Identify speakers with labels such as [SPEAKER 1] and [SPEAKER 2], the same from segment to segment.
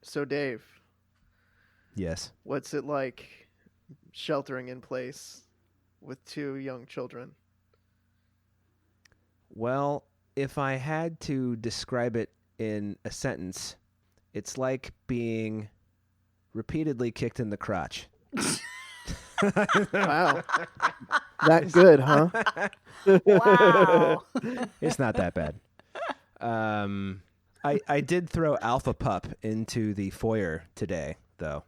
[SPEAKER 1] So Dave,
[SPEAKER 2] Yes.
[SPEAKER 1] what's it like sheltering in place with 2 young children?
[SPEAKER 2] Well, if I had to describe it in a sentence, it's like being repeatedly kicked in the crotch.
[SPEAKER 1] Wow. That good, huh?
[SPEAKER 3] Wow.
[SPEAKER 2] It's not that bad. I did throw Alpha Pup into the foyer today, though.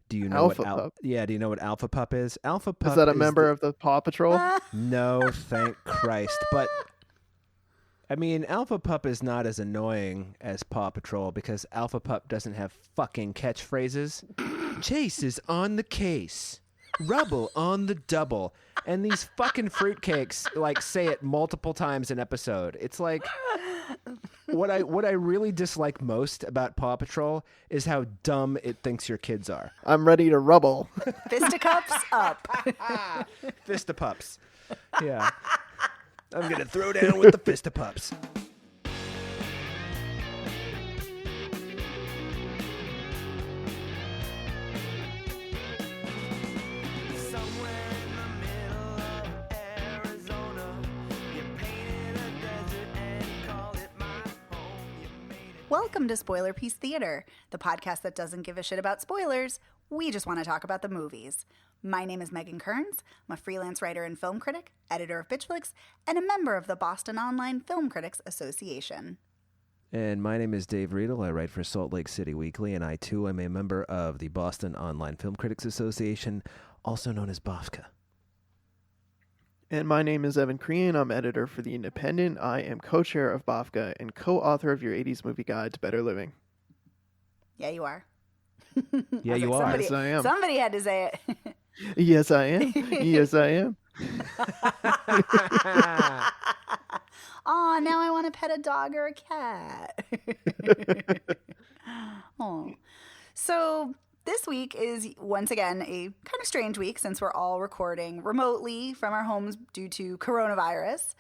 [SPEAKER 2] Do you know
[SPEAKER 1] Alpha
[SPEAKER 2] what
[SPEAKER 1] Pup?
[SPEAKER 2] Yeah, do you know what Alpha Pup is? Alpha Pup
[SPEAKER 1] Is that a member of the Paw Patrol?
[SPEAKER 2] No, thank Christ. But I mean, Alpha Pup is not as annoying as Paw Patrol because Alpha Pup doesn't have fucking catchphrases. Chase is on the case. Rubble on the double. And these fucking fruitcakes like say it multiple times an episode. It's like what I really dislike most about Paw Patrol is how dumb it thinks your kids are.
[SPEAKER 1] I'm ready to rubble.
[SPEAKER 3] Fisticuffs up.
[SPEAKER 2] Fistipups. Yeah. I'm going to throw down with the fistipups.
[SPEAKER 3] Welcome to Spoiler Piece Theater, the podcast that doesn't give a shit about spoilers. We just want to talk about the movies. My name is Megan Kearns. I'm a freelance writer and film critic, editor of Bitchflix, and a member of the Boston Online Film Critics Association.
[SPEAKER 2] And my name is Dave Riedel. I write for Salt Lake City Weekly, and I too am a member of the Boston Online Film Critics Association, also known as BOFCA.
[SPEAKER 1] And my name is Evan Crean. I'm editor for The Independent. I am co-chair of BAFCA and co-author of your 80s movie guide to better living.
[SPEAKER 3] Yeah, you are.
[SPEAKER 2] Yeah, you are.
[SPEAKER 1] Yes, I am.
[SPEAKER 3] Somebody had to say it.
[SPEAKER 1] Yes, I am. Yes, I am.
[SPEAKER 3] Aw, now I want to pet a dog or a cat. Oh. So this week is once again a kind of strange week since we're all recording remotely from our homes due to coronavirus.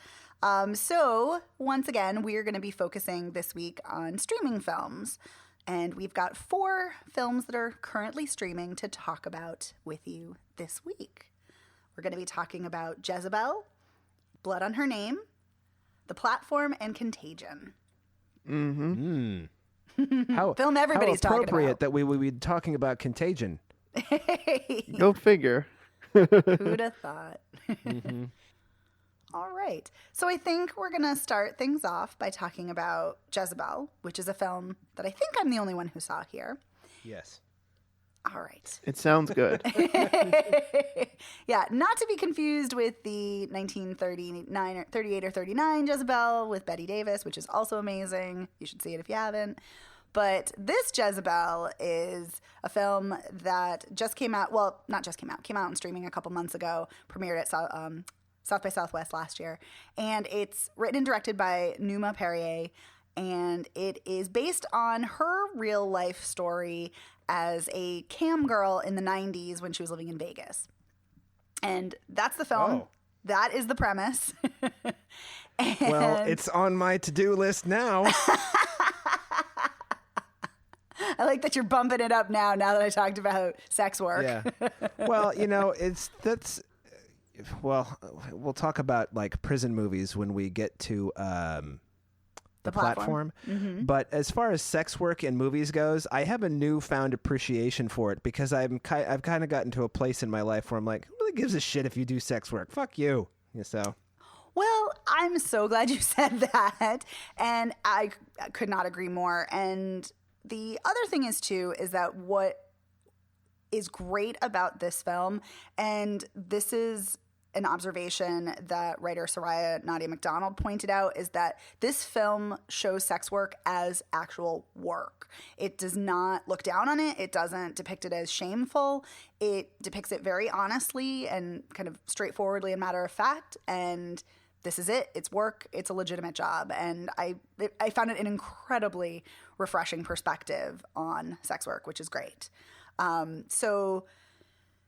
[SPEAKER 3] So once again, we're going to be focusing this week on streaming films. And we've got 4 films that are currently streaming to talk about with you this week. We're going to be talking about Jezebel, Blood on Her Name, The Platform, and Contagion.
[SPEAKER 1] Mm-hmm.
[SPEAKER 3] Film everybody's
[SPEAKER 2] how
[SPEAKER 3] talking
[SPEAKER 2] appropriate
[SPEAKER 3] about.
[SPEAKER 2] that we would be talking about Contagion.
[SPEAKER 1] Go figure.
[SPEAKER 3] Who'd have thought?
[SPEAKER 2] Mm-hmm.
[SPEAKER 3] All right. So I think we're going to start things off by talking about Jezebel, which is a film that I think I'm the only one who saw here.
[SPEAKER 2] Yes.
[SPEAKER 3] All right.
[SPEAKER 1] It sounds good.
[SPEAKER 3] Yeah, not to be confused with the 1939 or 38 or 39 Jezebel with Bette Davis, which is also amazing. You should see it if you haven't. But this Jezebel is a film that just came out. Well, not just came out. Came out in streaming a couple months ago. Premiered at South by Southwest last year. And it's written and directed by Numa Perrier. And it is based on her real life story as a cam girl in the 90s when she was living in Vegas. And that's the film.
[SPEAKER 2] Oh.
[SPEAKER 3] That is the premise.
[SPEAKER 2] Well, it's on my to-do list now.
[SPEAKER 3] I like that you're bumping it up now that I talked about sex work.
[SPEAKER 2] Yeah. Well, we'll talk about like prison movies when we get to the platform.
[SPEAKER 3] Mm-hmm.
[SPEAKER 2] But as far as sex work in movies goes, I have a newfound appreciation for it because I've kind of gotten to a place in my life where I'm like, who really gives a shit if you do sex work? Fuck you. So.
[SPEAKER 3] Well, I'm so glad you said that. And I could not agree more. And the other thing is, too, is that what is great about this film, and this is an observation that writer Soraya Nadia McDonald pointed out, is that this film shows sex work as actual work. It does not look down on it. It doesn't depict it as shameful. It depicts it very honestly and kind of straightforwardly and matter of fact. And this is it. It's work. It's a legitimate job. And I found it an incredibly refreshing perspective on sex work, which is great. So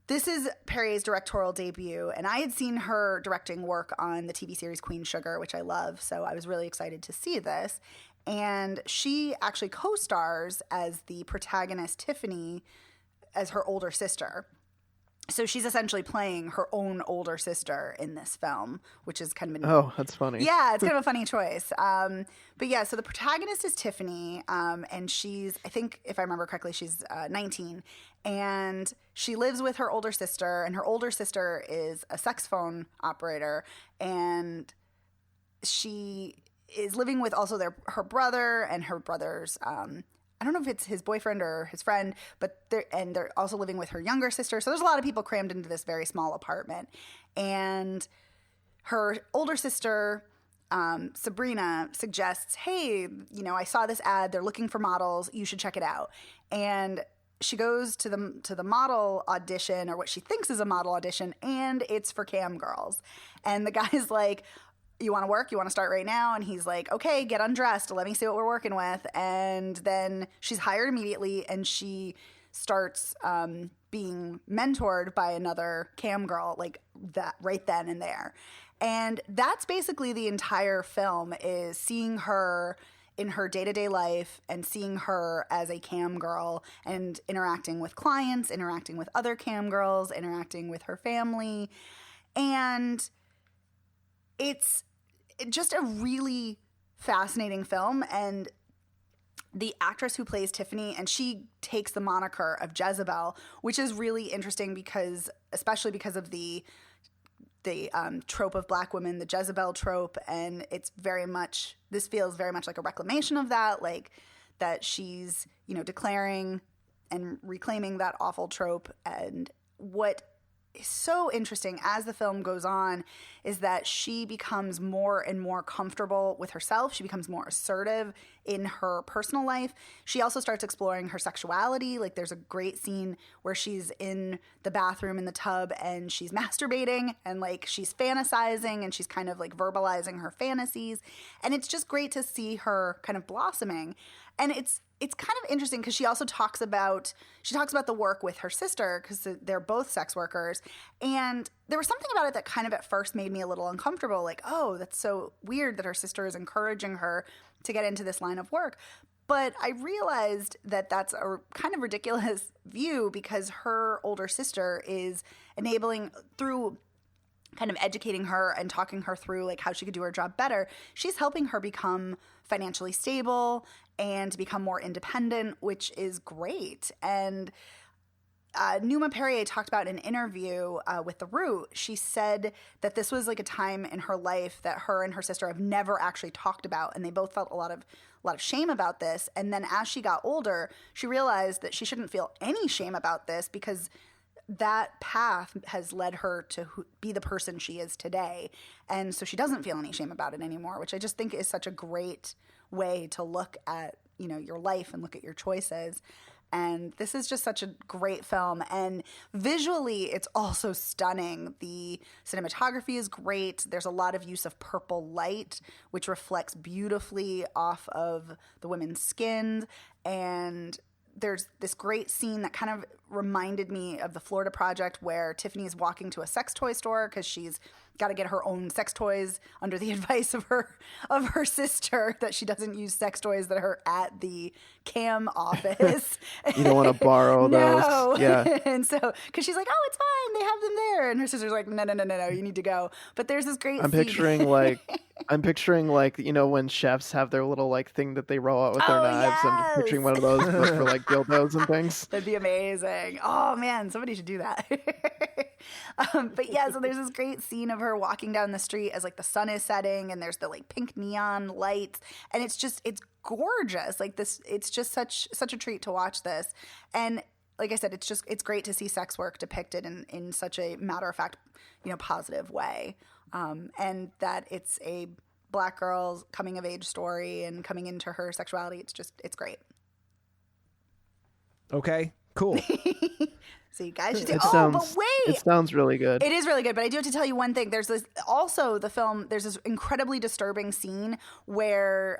[SPEAKER 3] this is Perrier's directorial debut, and I had seen her directing work on the TV series Queen Sugar, which I love, so I was really excited to see this. And she actually co-stars as the protagonist, Tiffany, as her older sister. So she's essentially playing her own older sister in this film, which is kind of
[SPEAKER 1] Oh, that's funny.
[SPEAKER 3] yeah, it's kind of a funny choice. But yeah, so the protagonist is Tiffany, and she's, I think if I remember correctly, she's 19, and she lives with her older sister, and her older sister is a sex phone operator, and she is living with also her brother and her brother's I don't know if it's his boyfriend or his friend, but they're also living with her younger sister. So there's a lot of people crammed into this very small apartment. And her older sister, Sabrina, suggests, hey, I saw this ad. They're looking for models. You should check it out. And she goes to the model audition, or what she thinks is a model audition, and it's for cam girls. And the guy's like, you want to work? You want to start right now? And he's like, okay, get undressed. Let me see what we're working with. And then she's hired immediately, and she starts being mentored by another cam girl, like that right then and there. And that's basically the entire film, is seeing her in her day-to-day life and seeing her as a cam girl and interacting with clients, interacting with other cam girls, interacting with her family. And it's just a really fascinating film. And the actress who plays Tiffany, and she takes the moniker of Jezebel, which is really interesting especially because of the trope of black women, the Jezebel trope. And this feels very much like a reclamation of that, like that she's, declaring and reclaiming that awful trope. And what is so interesting as the film goes on is that she becomes more and more comfortable with herself. She becomes more assertive in her personal life. She also starts exploring her sexuality. Like, there's a great scene where she's in the bathroom in the tub and she's masturbating and like she's fantasizing and she's kind of like verbalizing her fantasies. And it's just great to see her kind of blossoming. And it's kind of interesting because she also talks about the work with her sister, because they're both sex workers. And there was something about it that kind of at first made me a little uncomfortable. Like, oh, that's so weird that her sister is encouraging her to get into this line of work. But I realized that that's a kind of ridiculous view, because her older sister is enabling, through kind of educating her and talking her through like how she could do her job better, she's helping her become financially stable and become more independent, which is great. And Numa Perrier talked about in an interview with The Root. She said that this was like a time in her life that her and her sister have never actually talked about, and they both felt a lot of shame about this. And then as she got older, she realized that she shouldn't feel any shame about this, because that path has led her to be the person she is today. And so she doesn't feel any shame about it anymore, which I just think is such a great way to look at, your life and look at your choices. And this is just such a great film. And visually, it's also stunning. The cinematography is great. There's a lot of use of purple light, which reflects beautifully off of the women's skin. And there's this great scene that kind of reminded me of the Florida Project, where Tiffany is walking to a sex toy store because she's got to get her own sex toys under the advice of her sister, that she doesn't use sex toys that are at the cam office.
[SPEAKER 1] You don't want to borrow those.
[SPEAKER 3] No.
[SPEAKER 1] Yeah.
[SPEAKER 3] And so, because she's like, oh, it's fine, they have them there. And her sister's like, no, you need to go. But there's this great
[SPEAKER 1] I'm
[SPEAKER 3] scene.
[SPEAKER 1] picturing like, when chefs have their little like thing that they roll out with their knives. I'm just picturing one of those but for like dildos and things.
[SPEAKER 3] That'd be amazing. Oh man, somebody should do that. But yeah, so there's this great scene of her walking down the street as like the sun is setting, and there's the like pink neon lights, and it's gorgeous. Like this, it's just such a treat to watch this. And like I said, it's great to see sex work depicted in such a matter of fact, positive way. And that it's a black girl's coming of age story and coming into her sexuality. It's great.
[SPEAKER 2] Okay, cool.
[SPEAKER 3] So you guys should do.
[SPEAKER 1] But
[SPEAKER 3] wait,
[SPEAKER 1] it sounds really good.
[SPEAKER 3] It is really good, but I do have to tell you one thing. There's this incredibly disturbing scene where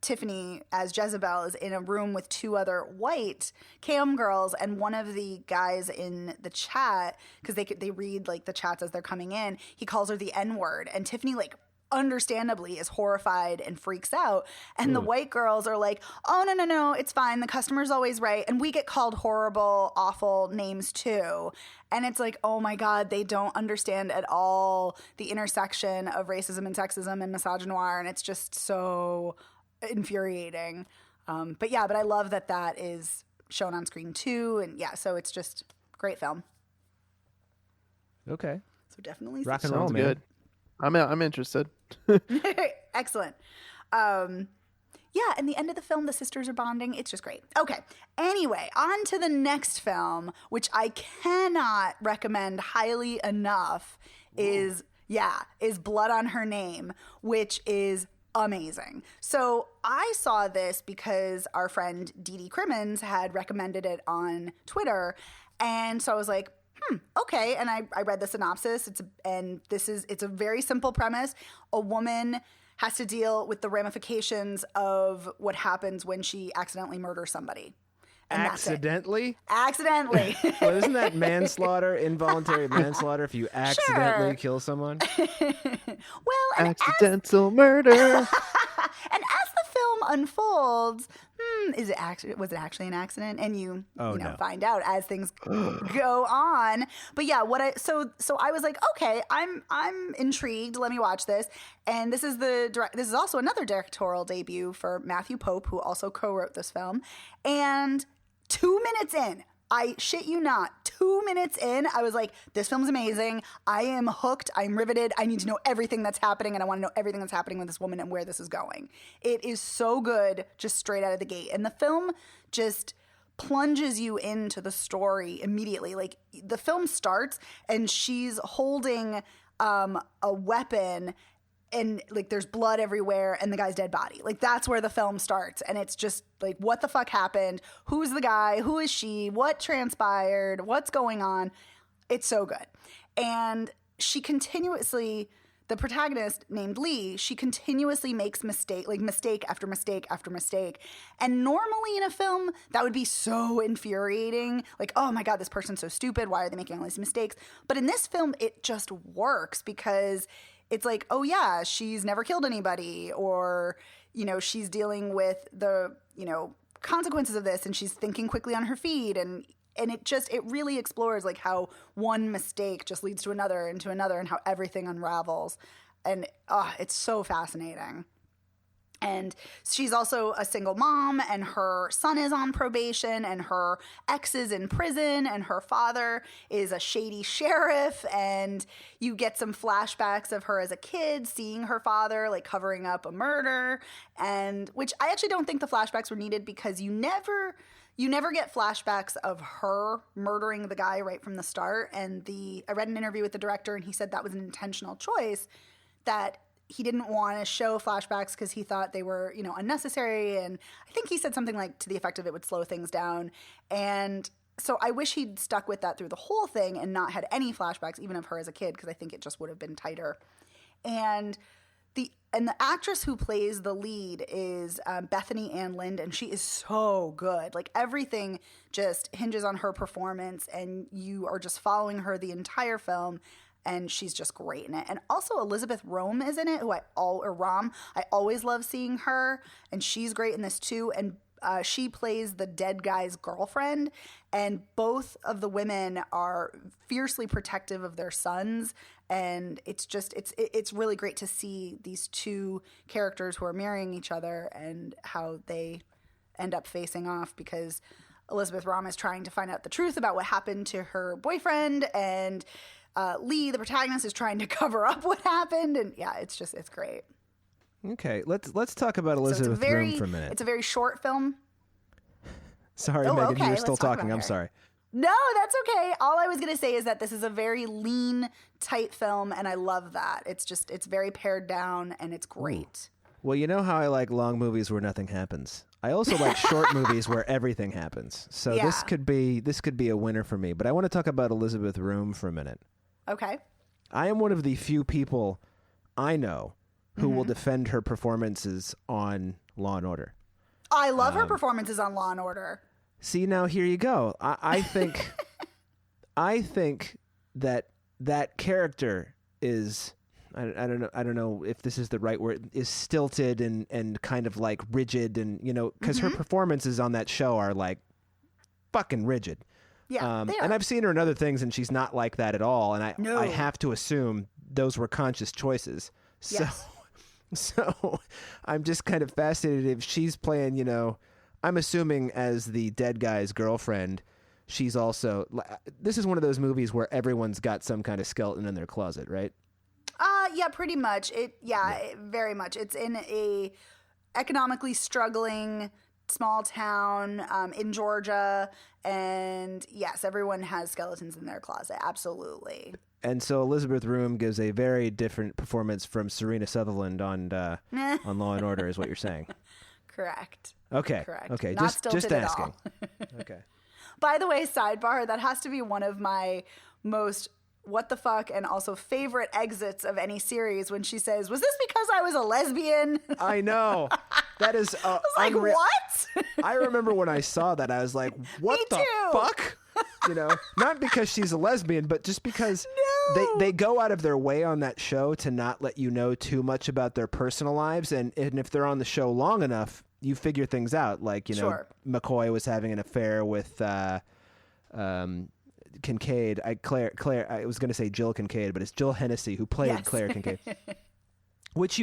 [SPEAKER 3] Tiffany, as Jezebel, is in a room with two other white cam girls, and one of the guys in the chat, because they read like the chats as they're coming in, he calls her the N-word, and Tiffany like understandably is horrified and freaks out. And the white girls are like, oh, no, it's fine. The customer's always right. And we get called horrible, awful names too. And it's like, oh my God, they don't understand at all the intersection of racism and sexism and misogynoir. And it's just so infuriating. But I love that is shown on screen too. And so it's just great film.
[SPEAKER 2] Okay.
[SPEAKER 3] So definitely
[SPEAKER 2] rock and
[SPEAKER 1] Sounds
[SPEAKER 2] roll, man.
[SPEAKER 1] good. I'm interested.
[SPEAKER 3] Excellent. And the end of the film, the sisters are bonding. It's just great. Okay. Anyway, on to the next film, which I cannot recommend highly enough, is Blood on Her Name, which is amazing. So I saw this because our friend Dee Dee Crimmins had recommended it on Twitter. And so I was like, okay. And I read the synopsis. It's a very simple premise. A woman has to deal with the ramifications of what happens when she accidentally murders somebody. And
[SPEAKER 2] Accidentally?
[SPEAKER 3] Accidentally.
[SPEAKER 2] Well, isn't that manslaughter, involuntary manslaughter, if you accidentally kill someone?
[SPEAKER 3] Well, and
[SPEAKER 1] Accidental murder.
[SPEAKER 3] and as the film unfolds, was it actually an accident? And you find out as things go on. But so I was like, okay, I'm intrigued. Let me watch this. And this is also another directorial debut for Matthew Pope, who also co-wrote this film. And 2 minutes in, I shit you not, 2 minutes in, I was like, this film's amazing. I am hooked. I'm riveted. I need to know everything that's happening, and I want to know everything that's happening with this woman and where this is going. It is so good, just straight out of the gate. And the film just plunges you into the story immediately. Like, the film starts, and she's holding a weapon, and like there's blood everywhere and the guy's dead body. Like, that's where the film starts. And it's just like, what the fuck happened? Who's the guy? Who is she? What transpired? What's going on? It's so good. And she continuously, the protagonist named Lee, she continuously makes mistake after mistake after mistake. And normally in a film, that would be so infuriating. Like, oh my God, this person's so stupid. Why are they making all these mistakes? But in this film, it just works because it's like, oh yeah, she's never killed anybody, or, she's dealing with the, consequences of this, and she's thinking quickly on her feet, and it really explores like how one mistake just leads to another and to another, and how everything unravels. And it's so fascinating. And she's also a single mom, and her son is on probation, and her ex is in prison, and her father is a shady sheriff. And you get some flashbacks of her as a kid seeing her father like covering up a murder, and which I actually don't think the flashbacks were needed, because you never get flashbacks of her murdering the guy right from the start. And I read an interview with the director, and he said that was an intentional choice, that he didn't want to show flashbacks because he thought they were, unnecessary. And I think he said something like to the effect of it would slow things down. And so I wish he'd stuck with that through the whole thing and not had any flashbacks, even of her as a kid, because I think it just would have been tighter. And the actress who plays the lead is Bethany Ann Lind, and she is so good. Like, everything just hinges on her performance, and you are just following her the entire film. And she's just great in it. And also Elizabeth Rome is in it, Rom. I always love seeing her, and she's great in this too. And she plays the dead guy's girlfriend, and both of the women are fiercely protective of their sons. And it's really great to see these two characters who are marrying each other and how they end up facing off, because Elizabeth Rome is trying to find out the truth about what happened to her boyfriend, and Lee, the protagonist, is trying to cover up what happened. And it's great.
[SPEAKER 2] Okay, let's talk about Elizabeth Rome for a minute.
[SPEAKER 3] It's a very short film.
[SPEAKER 2] Sorry, Megan, you were still talking. I'm sorry.
[SPEAKER 3] No, that's okay. All I was going to say is that this is a very lean, tight film, and I love that. It's very pared down, and it's great.
[SPEAKER 2] Well, you know how I like long movies where nothing happens. I also like short movies where everything happens. So this could be a winner for me. But I want to talk about Elizabeth Rome for a minute.
[SPEAKER 3] Okay.
[SPEAKER 2] I am one of the few people I know who will defend her performances on Law and Order.
[SPEAKER 3] I love her performances on Law and Order.
[SPEAKER 2] See, now here you go. I think that character is I don't know if this is the right word, is stilted and kind of like rigid, and because her performances on that show are like fucking rigid.
[SPEAKER 3] Yeah, they are.
[SPEAKER 2] And I've seen her in other things, and she's not like that at all. And
[SPEAKER 3] No.
[SPEAKER 2] I have to assume those were conscious choices.
[SPEAKER 3] Yes.
[SPEAKER 2] So I'm just kind of fascinated if she's playing, I'm assuming as the dead guy's girlfriend, she's also, this is one of those movies where everyone's got some kind of skeleton in their closet, right?
[SPEAKER 3] Yeah, pretty much. Very much. It's in a economically struggling small town in Georgia, and yes, everyone has skeletons in their closet. Absolutely.
[SPEAKER 2] And so Elizabeth Room gives a very different performance from Serena Sutherland on Law and Order, is what you're saying.
[SPEAKER 3] Correct.
[SPEAKER 2] Okay.
[SPEAKER 3] Correct.
[SPEAKER 2] Okay.
[SPEAKER 3] Not
[SPEAKER 2] Just
[SPEAKER 3] stilted at
[SPEAKER 2] asking.
[SPEAKER 3] all.
[SPEAKER 2] Okay.
[SPEAKER 3] By the way, sidebar, that has to be one of my most what the fuck and also favorite exits of any series when she says, "Was this because I was a lesbian?"
[SPEAKER 2] I know. That is
[SPEAKER 3] I was like, what?
[SPEAKER 2] I remember when I saw that, I was like, what the fuck? Not because she's a lesbian, but just because they go out of their way on that show to not let you know too much about their personal lives. And if they're on the show long enough, you figure things out. Like,
[SPEAKER 3] Sure.
[SPEAKER 2] McCoy was having an affair with Kincaid. Claire, I was going to say Jill Kincaid, but it's Jill Hennessy who played Claire Kincaid. Which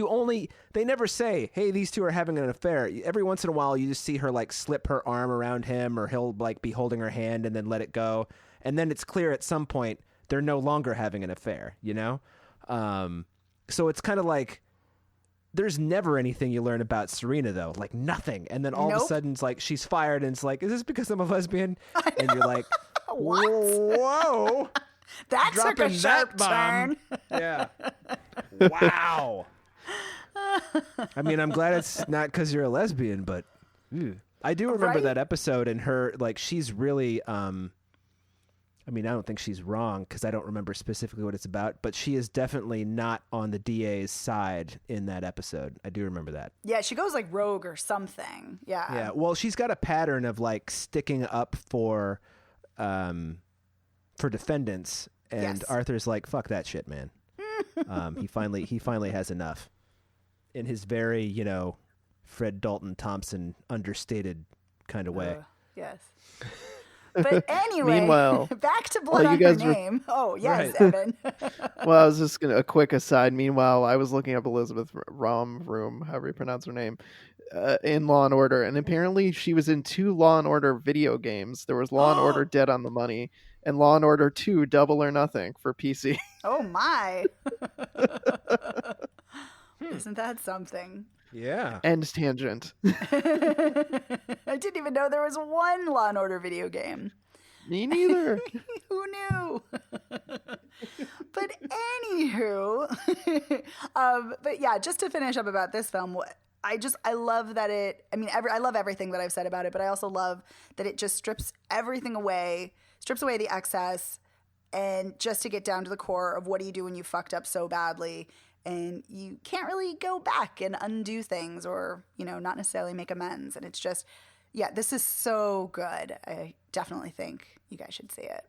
[SPEAKER 2] they never say, hey, these two are having an affair. Every once in a while, you just see her like slip her arm around him, or he'll like be holding her hand and then let it go. And then it's clear at some point they're no longer having an affair, So it's kind of like, there's never anything you learn about Serena, though, like nothing. And then all of a sudden it's like, she's fired, and it's like, is this because I'm a lesbian? And you're like,
[SPEAKER 3] what?
[SPEAKER 2] Whoa.
[SPEAKER 3] That took a sharp
[SPEAKER 2] bomb.
[SPEAKER 3] turn.
[SPEAKER 2] Yeah. Wow. I mean, I'm glad it's not because you're a lesbian, but I do remember that episode, and her, like, she's really, I mean, I don't think she's wrong because I don't remember specifically what it's about, but she is definitely not on the DA's side in that episode. I do remember that.
[SPEAKER 3] Yeah, she goes like rogue or something. Yeah.
[SPEAKER 2] Yeah. Well, she's got a pattern of like sticking up for defendants, and Arthur's like, fuck that shit, man. He finally has enough in his very, Fred Dalton Thompson understated kind of way.
[SPEAKER 3] Yes. But anyway,
[SPEAKER 1] Meanwhile,
[SPEAKER 3] back to Blood on Her Name. Oh, yes,
[SPEAKER 2] Right.
[SPEAKER 3] Evan.
[SPEAKER 1] Well, I was just going to, a quick aside. Meanwhile, I was looking up Elizabeth Room, however you pronounce her name, in Law and Order. And apparently she was in 2 Law and Order video games. There was Law and Order Dead on the Money and Law and Order 2 Double or Nothing for PC.
[SPEAKER 3] Oh, my. Isn't that something?
[SPEAKER 2] Yeah.
[SPEAKER 1] End tangent.
[SPEAKER 3] I didn't even know there was one Law and Order video game.
[SPEAKER 1] Me neither.
[SPEAKER 3] Who knew? But anywho, but yeah, just to finish up about this film, I love that it, I mean, I love everything that I've said about it, but I also love that it just strips away the excess, and just to get down to the core of what do you do when you fucked up so badly and you can't really go back and undo things, or, not necessarily make amends. And it's just, yeah, this is so good. I definitely think you guys should see it.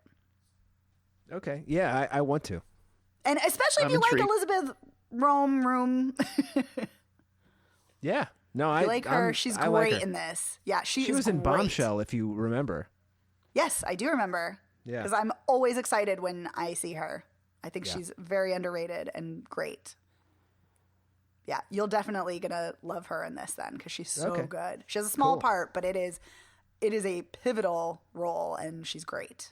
[SPEAKER 2] Okay. Yeah, I want to.
[SPEAKER 3] And especially if you like Elizabeth Room.
[SPEAKER 2] Yeah. No,
[SPEAKER 3] I like her. She's great
[SPEAKER 2] like her.
[SPEAKER 3] in this. Yeah, she
[SPEAKER 2] was
[SPEAKER 3] great.
[SPEAKER 2] in Bombshell, if you remember.
[SPEAKER 3] Yes, I do remember.
[SPEAKER 2] Yeah.
[SPEAKER 3] Because I'm always excited when I see her. I think she's very underrated and great. Yeah, you're definitely gonna love her in this then, because she's so good. She has a small part, but it is a pivotal role, and she's great.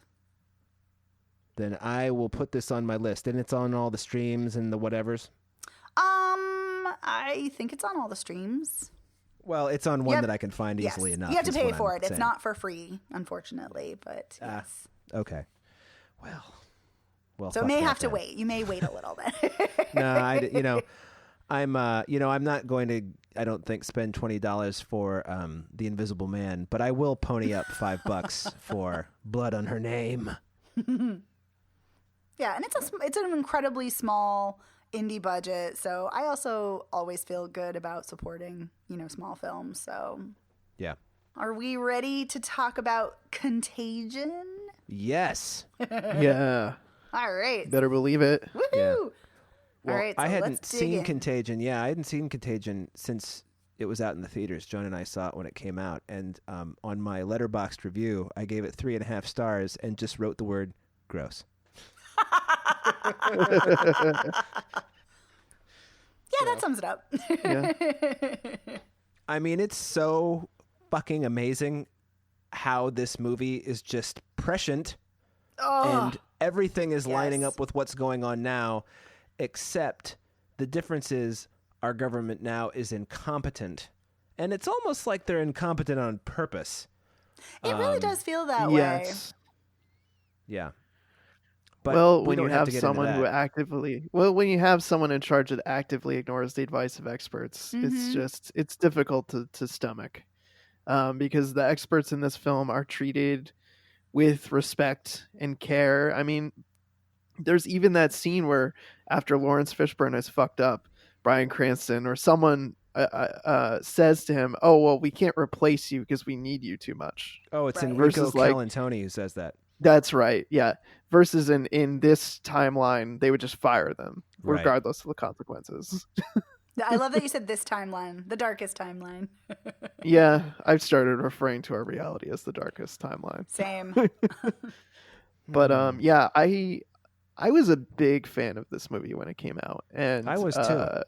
[SPEAKER 2] Then I will put this on my list, and it's on all the streams and the whatevers.
[SPEAKER 3] I think it's on all the streams.
[SPEAKER 2] Well, it's on one that I can find easily enough.
[SPEAKER 3] You have to pay
[SPEAKER 2] what
[SPEAKER 3] for
[SPEAKER 2] I'm
[SPEAKER 3] it. It's
[SPEAKER 2] saying.
[SPEAKER 3] not for free, unfortunately, but yes.
[SPEAKER 2] Okay. Well.
[SPEAKER 3] So it may have to wait. You may wait a little bit.
[SPEAKER 2] No, I'm not going to, I don't think, spend $20 for The Invisible Man, but I will pony up $5 for Blood on Her Name.
[SPEAKER 3] Yeah, and it's an incredibly small indie budget, so I also always feel good about supporting, small films. So
[SPEAKER 2] yeah.
[SPEAKER 3] Are we ready to talk about
[SPEAKER 2] Well,
[SPEAKER 3] All right,
[SPEAKER 2] I
[SPEAKER 3] so
[SPEAKER 2] hadn't
[SPEAKER 3] let's dig
[SPEAKER 2] seen
[SPEAKER 3] in.
[SPEAKER 2] Contagion. Yeah, I hadn't seen Contagion since it was out in the theaters. Joan and I saw it when it came out, and on my Letterboxd review, I gave it 3.5 stars and just wrote the word "gross."
[SPEAKER 3] Yeah, that sums it up.
[SPEAKER 1] Yeah.
[SPEAKER 2] I mean, it's so fucking amazing how this movie is just prescient
[SPEAKER 3] Oh,
[SPEAKER 2] and everything is lining
[SPEAKER 3] yes.
[SPEAKER 2] up with what's going on now, except the difference is our government now is incompetent. And it's almost like they're incompetent on purpose.
[SPEAKER 3] It really does feel that way.
[SPEAKER 1] Yes.
[SPEAKER 2] Yeah. But
[SPEAKER 1] Well,
[SPEAKER 2] we
[SPEAKER 1] when
[SPEAKER 2] don't
[SPEAKER 1] you
[SPEAKER 2] have
[SPEAKER 1] have
[SPEAKER 2] to get into
[SPEAKER 1] someone who
[SPEAKER 2] that.
[SPEAKER 1] actively, well, when you have someone in charge that actively ignores the advice of experts, it's difficult to stomach, because the experts in this film are treated with respect and care. I mean, there's even that scene where after Lawrence Fishburne is fucked up, Bryan Cranston or someone says to him, "Oh well, we can't replace you because we need you too much."
[SPEAKER 2] Oh, it's
[SPEAKER 3] Right.
[SPEAKER 2] Enrico
[SPEAKER 1] Versus like,
[SPEAKER 2] Calantoni who says that.
[SPEAKER 1] that's right, yeah. Versus in this timeline, they would just fire them
[SPEAKER 2] Right.
[SPEAKER 1] regardless of the consequences.
[SPEAKER 3] I love that you said this timeline, the darkest timeline.
[SPEAKER 1] Yeah, I've started referring to our reality as the darkest timeline.
[SPEAKER 3] Same.
[SPEAKER 1] But yeah, I was a big fan of this movie when it came out, and
[SPEAKER 2] I was too.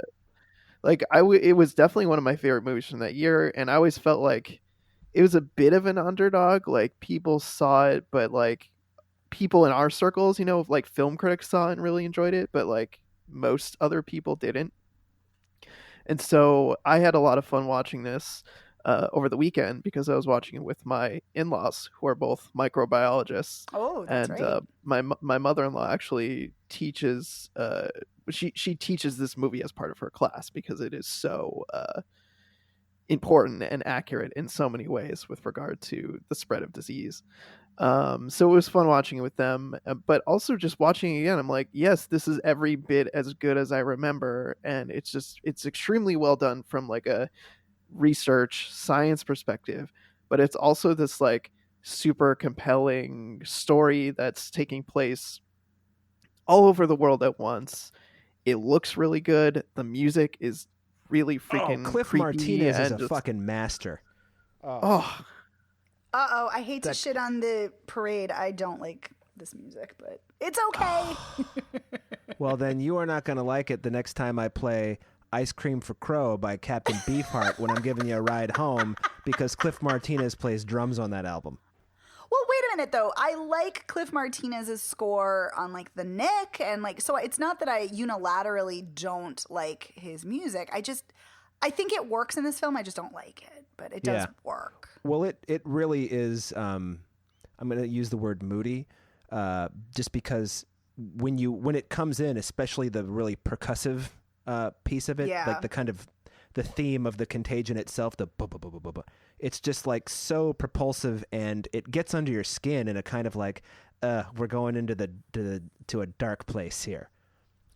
[SPEAKER 1] like it was definitely one of my favorite movies from that year, and I always felt like it was a bit of an underdog. Like people saw it, but like people in our circles, like film critics saw it and really enjoyed it, but like most other people didn't. And so I had a lot of fun watching this over the weekend because I was watching it with my in-laws, who are both microbiologists.
[SPEAKER 3] Oh, that's
[SPEAKER 1] And
[SPEAKER 3] right.
[SPEAKER 1] my mother-in-law actually teaches. She teaches this movie as part of her class because it is so important and accurate in so many ways with regard to the spread of disease. So it was fun watching it with them, but also just watching it again, I'm like, yes, this is every bit as good as I remember, and it's extremely well done from like a research science perspective, but it's also this like super compelling story that's taking place all over the world at once. It looks really good. The music is really
[SPEAKER 2] Oh,
[SPEAKER 1] freaking
[SPEAKER 2] Cliff
[SPEAKER 1] creepy
[SPEAKER 2] Martinez is
[SPEAKER 1] and
[SPEAKER 2] a
[SPEAKER 1] just
[SPEAKER 2] fucking master.
[SPEAKER 1] oh
[SPEAKER 3] Uh-oh, I hate to
[SPEAKER 2] That-
[SPEAKER 3] shit on the parade. I don't like this music, but it's okay.
[SPEAKER 2] Well, then you are not going to like it the next time I play Ice Cream for Crow by Captain Beefheart when I'm giving you a ride home because Cliff Martinez plays drums on that album.
[SPEAKER 3] Well, wait a minute though. I like Cliff Martinez's score on like The Nick, and like, so it's not that I unilaterally don't like his music. I think it works in this film. I just don't like it, but it does
[SPEAKER 2] Yeah.
[SPEAKER 3] work.
[SPEAKER 2] Well, it really is. I'm going to use the word moody, just because when it comes in, especially the really percussive piece of it,
[SPEAKER 3] Yeah.
[SPEAKER 2] like the kind of the theme of the Contagion itself, the it's just like so propulsive, and it gets under your skin in a kind of like, we're going into to a dark place here.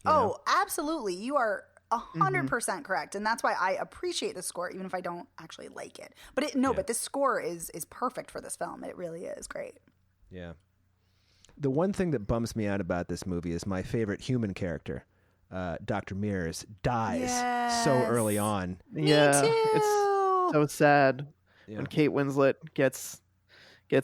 [SPEAKER 2] You know?
[SPEAKER 3] Absolutely. You are 100% correct, and that's why I appreciate the score, even if I don't actually like it. But but this score is perfect for this film. It really is great.
[SPEAKER 2] Yeah. The one thing that bums me out about this movie is my favorite human character, Dr. Mears, dies so early on.
[SPEAKER 1] yeah,
[SPEAKER 3] too.
[SPEAKER 1] it's so sad
[SPEAKER 2] Yeah.
[SPEAKER 1] when Kate Winslet gets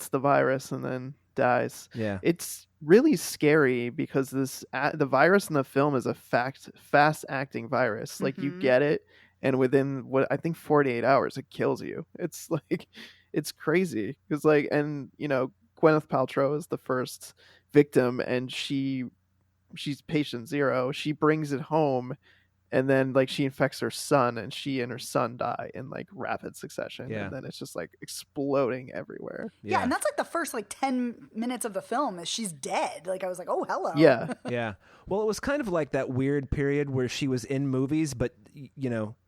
[SPEAKER 1] the virus and then dies.
[SPEAKER 2] Yeah.
[SPEAKER 1] It's really scary because the virus in the film is a fast acting virus. Like you get it, and within what I think 48 hours, it kills you. It's like it's crazy because and Gwyneth Paltrow is the first victim, and she's patient zero. She brings it home, and then like she infects her son, and she and her son die in like rapid succession.
[SPEAKER 2] Yeah.
[SPEAKER 1] And then it's just like exploding everywhere.
[SPEAKER 3] Yeah, and that's like the first like 10 minutes of the film is she's dead. Like I was like, oh, hello.
[SPEAKER 1] Yeah.
[SPEAKER 2] Yeah. Well, it was kind of like that weird period where she was in movies, but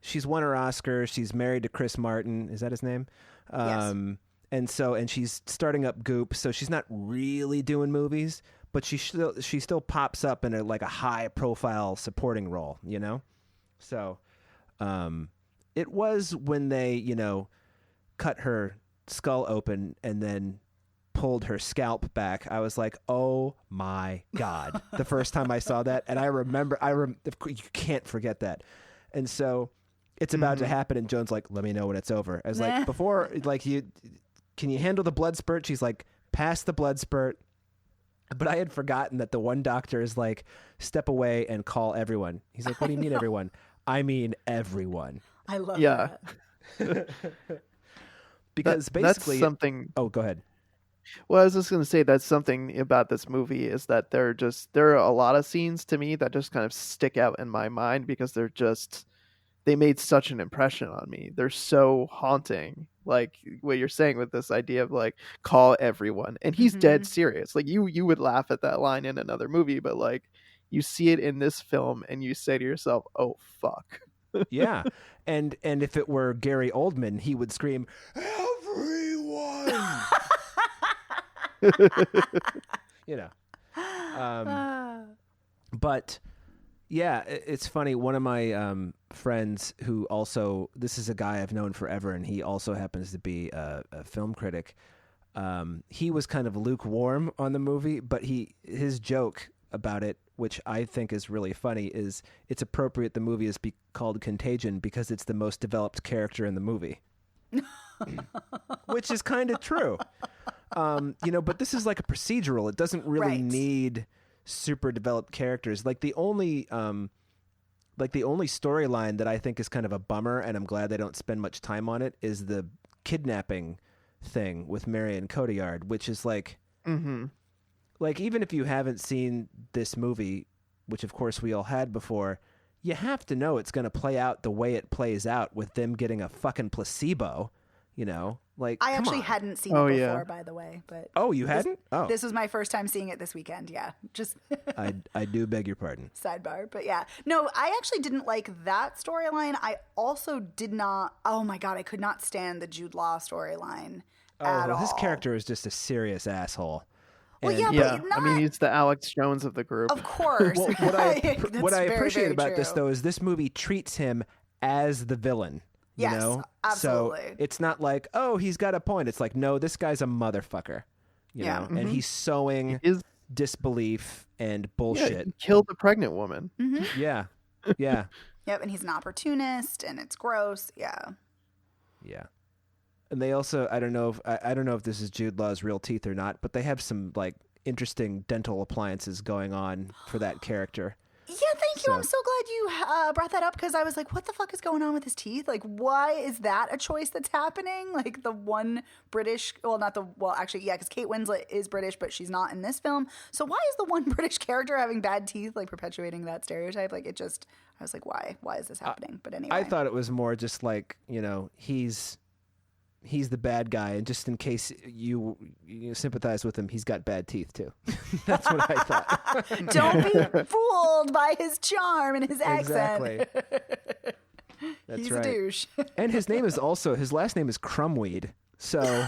[SPEAKER 2] she's won her Oscar. She's married to Chris Martin. Is that his name?
[SPEAKER 3] Yes.
[SPEAKER 2] And she's starting up Goop, so she's not really doing movies, but she still pops up in a high profile supporting role, So, it was when they, cut her skull open and then pulled her scalp back, I was like, oh my God, the first time I saw that. And I remember, you can't forget that. And so it's about to happen. And Joan's like, let me know when it's over. I was like, before, like, can you handle the blood spurt? She's like, pass the blood spurt. But I had forgotten that the one doctor is like, step away and call everyone. He's like, what do you mean everyone? I mean everyone.
[SPEAKER 3] I love that.
[SPEAKER 2] Because basically...
[SPEAKER 1] That's something...
[SPEAKER 2] Oh, go ahead.
[SPEAKER 1] Well, I was just going to say that's something about this movie is that there are a lot of scenes to me that just kind of stick out in my mind because they made such an impression on me. They're so haunting. Like what you're saying with this idea of like, call everyone. And he's dead serious. Like you would laugh at that line in another movie, but like you see it in this film and you say to yourself, oh, fuck.
[SPEAKER 2] Yeah. And if it were Gary Oldman, he would scream, everyone. You know. But yeah, it's funny. One of my friends who also, this is a guy I've known forever, and he also happens to be a film critic. He was kind of lukewarm on the movie, but his joke about it, which I think is really funny, is it's appropriate the movie is called Contagion because it's the most developed character in the movie. Which is kind of true. But this is like a procedural. It doesn't really need super developed characters. Like the only storyline that I think is kind of a bummer, and I'm glad they don't spend much time on it, is the kidnapping thing with Marion Cotillard, which is like, like even if you haven't seen this movie, which of course we all had before, you have to know it's going to play out the way it plays out with them getting a fucking placebo. Like
[SPEAKER 3] I actually
[SPEAKER 2] on.
[SPEAKER 3] hadn't seen it before, by the way. But
[SPEAKER 2] you hadn't?
[SPEAKER 3] This was my first time seeing it this weekend. Yeah, just
[SPEAKER 2] I do beg your pardon.
[SPEAKER 3] Sidebar, but yeah, no, I actually didn't like that storyline. I also did not. Oh my God, I could not stand the Jude Law storyline at all.
[SPEAKER 2] His character is just a serious asshole.
[SPEAKER 3] Well,
[SPEAKER 2] and,
[SPEAKER 3] but not,
[SPEAKER 1] I mean, he's the Alex Jones of the group.
[SPEAKER 3] Of course.
[SPEAKER 2] Well, what I appreciate about
[SPEAKER 3] true.
[SPEAKER 2] this, though, is this movie treats him as the villain. You
[SPEAKER 3] Yes,
[SPEAKER 2] know?
[SPEAKER 3] absolutely.
[SPEAKER 2] So it's not like, oh, he's got a point. It's like, no, this guy's a motherfucker. You know? And he's sowing disbelief and bullshit.
[SPEAKER 1] Yeah, he killed a pregnant woman.
[SPEAKER 2] Yeah. Yeah.
[SPEAKER 3] Yep, and he's an opportunist, and it's gross. Yeah.
[SPEAKER 2] Yeah. And they also, I don't know if this is Jude Law's real teeth or not, but they have some like interesting dental appliances going on for that character.
[SPEAKER 3] Yeah, thank you. I'm so glad you brought that up because I was like, what the fuck is going on with his teeth? Like, why is that a choice that's happening? Like the one British, because Kate Winslet is British, but she's not in this film. So why is the one British character having bad teeth, like perpetuating that stereotype? Like I was like, why? Why is this happening? But anyway.
[SPEAKER 2] I thought it was more just like, he's the bad guy, and just in case you sympathize with him, he's got bad teeth too. That's what I thought.
[SPEAKER 3] Don't be fooled by his charm and his accent.
[SPEAKER 2] Exactly. That's
[SPEAKER 3] he's
[SPEAKER 2] right.
[SPEAKER 3] a douche.
[SPEAKER 2] And his last name is Crumweed. So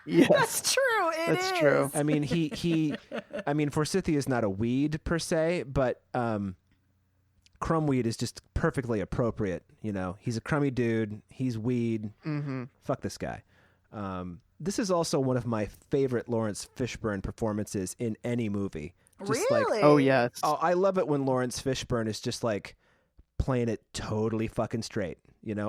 [SPEAKER 1] Yes,
[SPEAKER 3] that's true.
[SPEAKER 1] That's true.
[SPEAKER 2] I mean, Forsythia is not a weed per se, but Crumweed is just perfectly appropriate. He's a crummy dude. He's weed. Fuck this guy. This is also one of my favorite Lawrence Fishburne performances in any movie. Just
[SPEAKER 3] really?
[SPEAKER 1] Oh, yes.
[SPEAKER 2] I love it when Lawrence Fishburne is just like playing it totally fucking straight.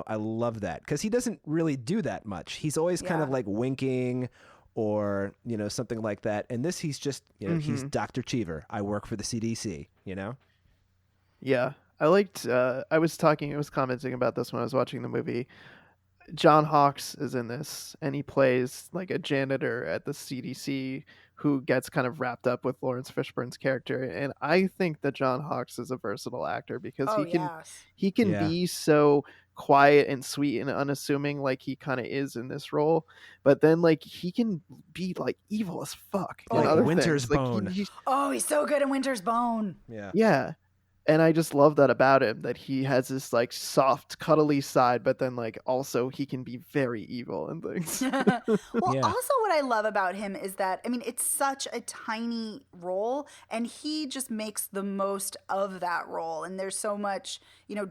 [SPEAKER 2] I love that because he doesn't really do that much. He's always kind of like winking or, something like that. And this, he's just, he's Dr. Cheever. I work for the CDC,
[SPEAKER 1] Yeah. I liked, I was commenting about this when I was watching the movie. John Hawkes is in this, and he plays like a janitor at the CDC who gets kind of wrapped up with Lawrence Fishburne's character. And I think that John Hawkes is a versatile actor because he can be so quiet and sweet and unassuming like he kind of is in this role, but then like he can be like evil as fuck in other
[SPEAKER 2] Winter's
[SPEAKER 1] things.
[SPEAKER 2] Bone.
[SPEAKER 3] He's so good in Winter's Bone.
[SPEAKER 1] Yeah. And I just love that about him, that he has this like soft, cuddly side, but then like also he can be very evil and things.
[SPEAKER 3] Also what I love about him is that, I mean, it's such a tiny role and he just makes the most of that role. And there's so much,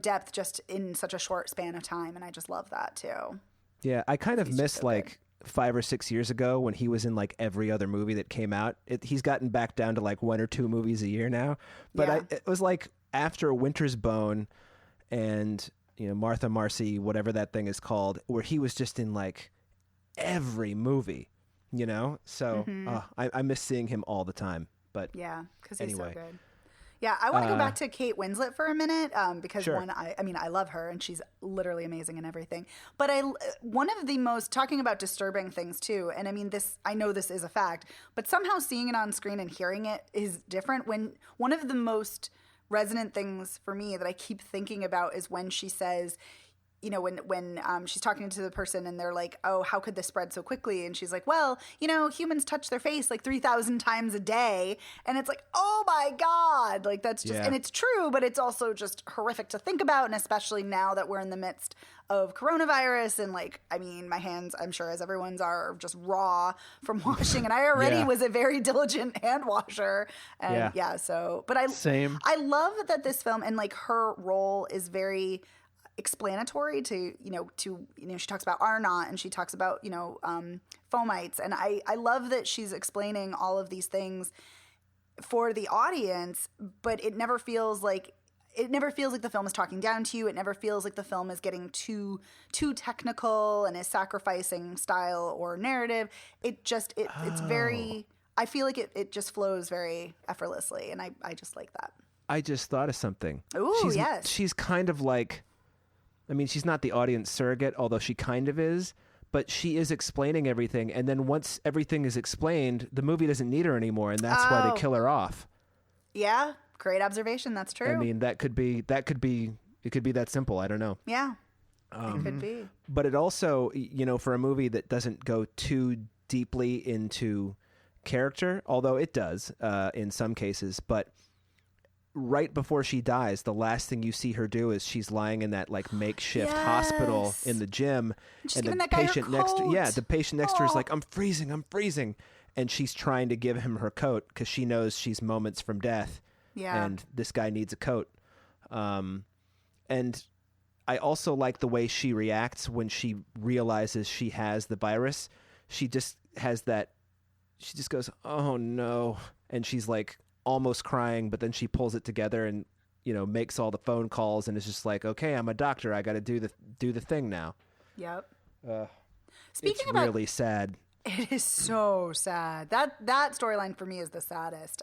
[SPEAKER 3] depth just in such a short span of time. And I just love that too.
[SPEAKER 2] Yeah, I kind of miss like 5 or 6 years ago when he was in like every other movie that came out. He's gotten back down to like 1 or 2 movies a year now. But it was like after Winter's Bone and, Martha Marcy, whatever that thing is called, where he was just in like every movie, So I miss seeing him all the time. But
[SPEAKER 3] yeah, because he's
[SPEAKER 2] anyway.
[SPEAKER 3] so good. Yeah, I want to go back to Kate Winslet for a minute because
[SPEAKER 2] Sure.
[SPEAKER 3] I love her and she's literally amazing and everything. But one of the most, talking about disturbing things too, and I mean I know this is a fact, but somehow seeing it on screen and hearing it is different. When one of the most resonant things for me that I keep thinking about is when she says, when she's talking to the person and they're like, oh, how could this spread so quickly? And she's like, well, humans touch their face like 3,000 times a day. And it's like, oh my God, like that's just, and it's true, but it's also just horrific to think about. And especially now that we're in the midst of coronavirus and like, I mean, my hands, I'm sure as everyone's are just raw from washing. And I already was a very diligent hand washer. And
[SPEAKER 1] Same.
[SPEAKER 3] I love that this film and like her role is very explanatory to she talks about Arnott and she talks about fomites, and I love that she's explaining all of these things for the audience, but it never feels like the film is talking down to you. It never feels like the film is getting too technical and is sacrificing style or narrative. It's very, I feel like it just flows very effortlessly, and I just like that.
[SPEAKER 2] I just thought of something.
[SPEAKER 3] Ooh, yes.
[SPEAKER 2] She's kind of like, I mean, she's not the audience surrogate, although she kind of is, but she is explaining everything. And then once everything is explained, the movie doesn't need her anymore, and that's why they kill her off.
[SPEAKER 3] Yeah, great observation. That's true.
[SPEAKER 2] I mean, it could be that simple. I don't know.
[SPEAKER 3] Yeah, it could be.
[SPEAKER 2] But it also, for a movie that doesn't go too deeply into character, although it does in some cases, but right before she dies, the last thing you see her do is she's lying in that like makeshift hospital in the gym,
[SPEAKER 3] and
[SPEAKER 2] the patient next to her is like, I'm freezing, and she's trying to give him her coat because she knows she's moments from death, and this guy needs a coat. And I also like the way she reacts when she realizes she has the virus. She just goes, oh no, and she's like almost crying, but then she pulls it together and makes all the phone calls and is just like, okay, I'm a doctor, I got to do the thing now.
[SPEAKER 3] Yep.
[SPEAKER 2] It's really sad.
[SPEAKER 3] It is so sad. That storyline for me is the saddest.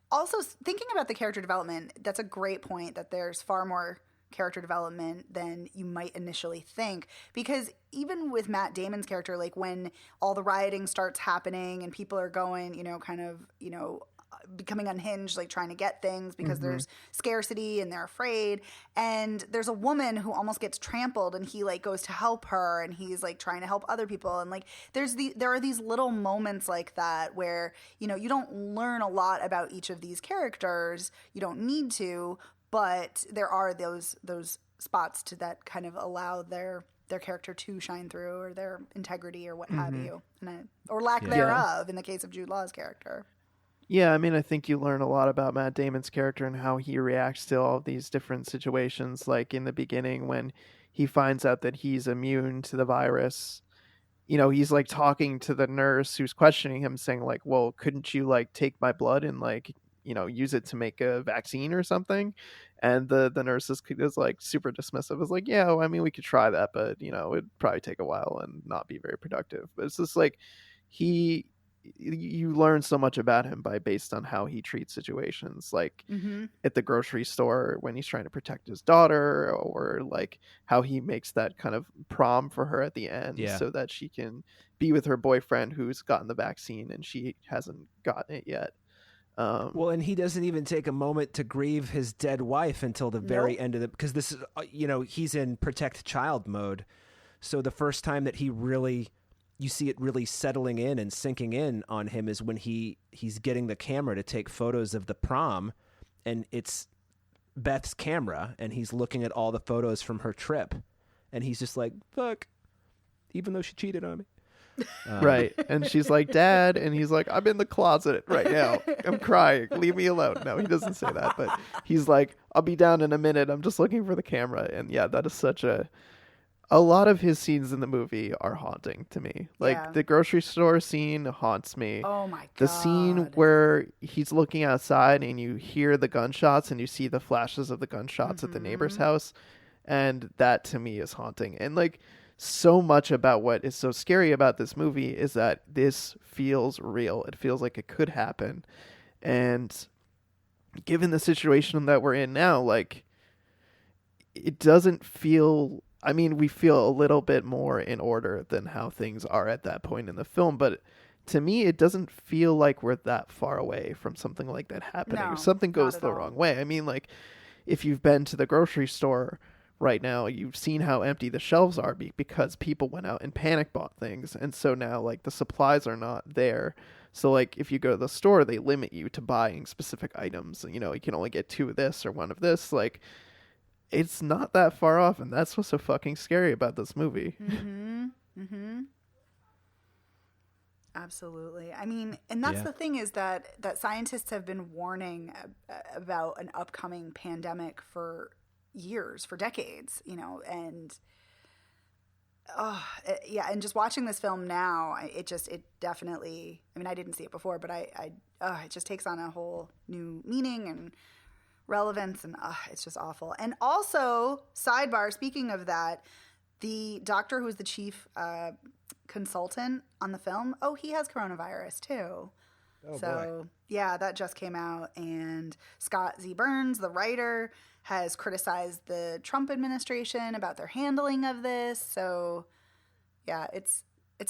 [SPEAKER 3] Also, thinking about the character development, that's a great point, that there's far more character development than you might initially think, because even with Matt Damon's character, like when all the rioting starts happening and people are going, becoming unhinged, like trying to get things because there's scarcity and they're afraid, and there's a woman who almost gets trampled and he like goes to help her and he's like trying to help other people, and like there are these little moments like that where you don't learn a lot about each of these characters, you don't need to, but there are those spots that kind of allow their character to shine through, or their integrity, or what have you, or lack thereof in the case of Jude Law's character.
[SPEAKER 1] Yeah, I mean, I think you learn a lot about Matt Damon's character and how he reacts to all of these different situations. Like in the beginning, when he finds out that he's immune to the virus, he's like talking to the nurse who's questioning him, saying like, well, couldn't you like take my blood and like, use it to make a vaccine or something? And the nurse is like super dismissive. It's like, yeah, well, I mean, we could try that, but it'd probably take a while and not be very productive. But it's just like you learn so much about him based on how he treats situations, like at the grocery store when he's trying to protect his daughter, or like how he makes that kind of prom for her at the end so that she can be with her boyfriend who's gotten the vaccine and she hasn't gotten it yet.
[SPEAKER 2] Well, and he doesn't even take a moment to grieve his dead wife until the very end of because this is, he's in protect child mode. So the first time that you see it really settling in and sinking in on him is when he's getting the camera to take photos of the prom, and it's Beth's camera, and he's looking at all the photos from her trip, and he's just like, fuck, even though she cheated on me.
[SPEAKER 1] Right. And she's like, Dad, and he's like, I'm in the closet right now, I'm crying, leave me alone. No, he doesn't say that, but he's like, I'll be down in a minute, I'm just looking for the camera. And yeah, that is such a a lot of his scenes in the movie are haunting to me. Like
[SPEAKER 3] Yeah.
[SPEAKER 1] the grocery store scene haunts me.
[SPEAKER 3] Oh my god.
[SPEAKER 1] The scene where he's looking outside and you hear the gunshots and you see the flashes of the gunshots at the neighbor's house, and that to me is haunting. And like so much about what is so scary about this movie is that this feels real. It feels like it could happen. And given the situation that we're in now, like it doesn't feel, I mean, we feel a little bit more in order than how things are at that point in the film, but to me it doesn't feel like we're that far away from something like that happening.
[SPEAKER 3] No,
[SPEAKER 1] If something goes
[SPEAKER 3] not at
[SPEAKER 1] the
[SPEAKER 3] all.
[SPEAKER 1] wrong way, I mean, like if you've been to the grocery store right now, you've seen how empty the shelves are because people went out and panic bought things, and so now like the supplies are not there. So like if you go to the store, they limit you to buying specific items. You know, you can only get 2 of this or 1 of this. Like it's not that far off, and that's what's so fucking scary about this movie.
[SPEAKER 3] Absolutely. I mean, and that's the thing is that scientists have been warning about an upcoming pandemic for years, for decades, you know, and and just watching this film now, it definitely, I mean, I didn't see it before, but it just takes on a whole new meaning and relevance, and it's just awful. And also, sidebar, speaking of that, the doctor who was the chief consultant on the film, he has coronavirus too. Boy. Yeah, that just came out, and Scott Z. Burns, the writer, has criticized the Trump administration about their handling of this. So yeah, it's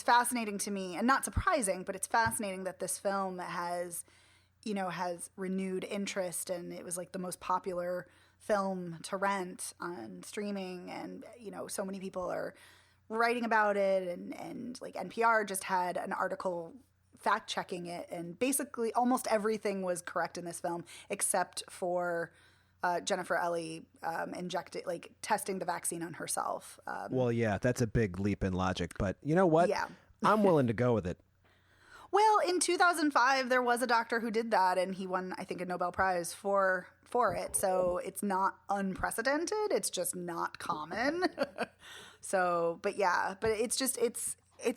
[SPEAKER 3] fascinating to me, and not surprising, but it's fascinating that this film has renewed interest, and it was like the most popular film to rent on streaming, and so many people are writing about it, and like NPR just had an article fact checking it, and basically almost everything was correct in this film except for Jennifer Ellie testing the vaccine on herself.
[SPEAKER 2] Well, yeah, that's a big leap in logic, but you know what?
[SPEAKER 3] Yeah.
[SPEAKER 2] I'm willing to go with it.
[SPEAKER 3] Well, in 2005, there was a doctor who did that, and he won, I think, a Nobel Prize for it. So it's not unprecedented. It's just not common. So, but it's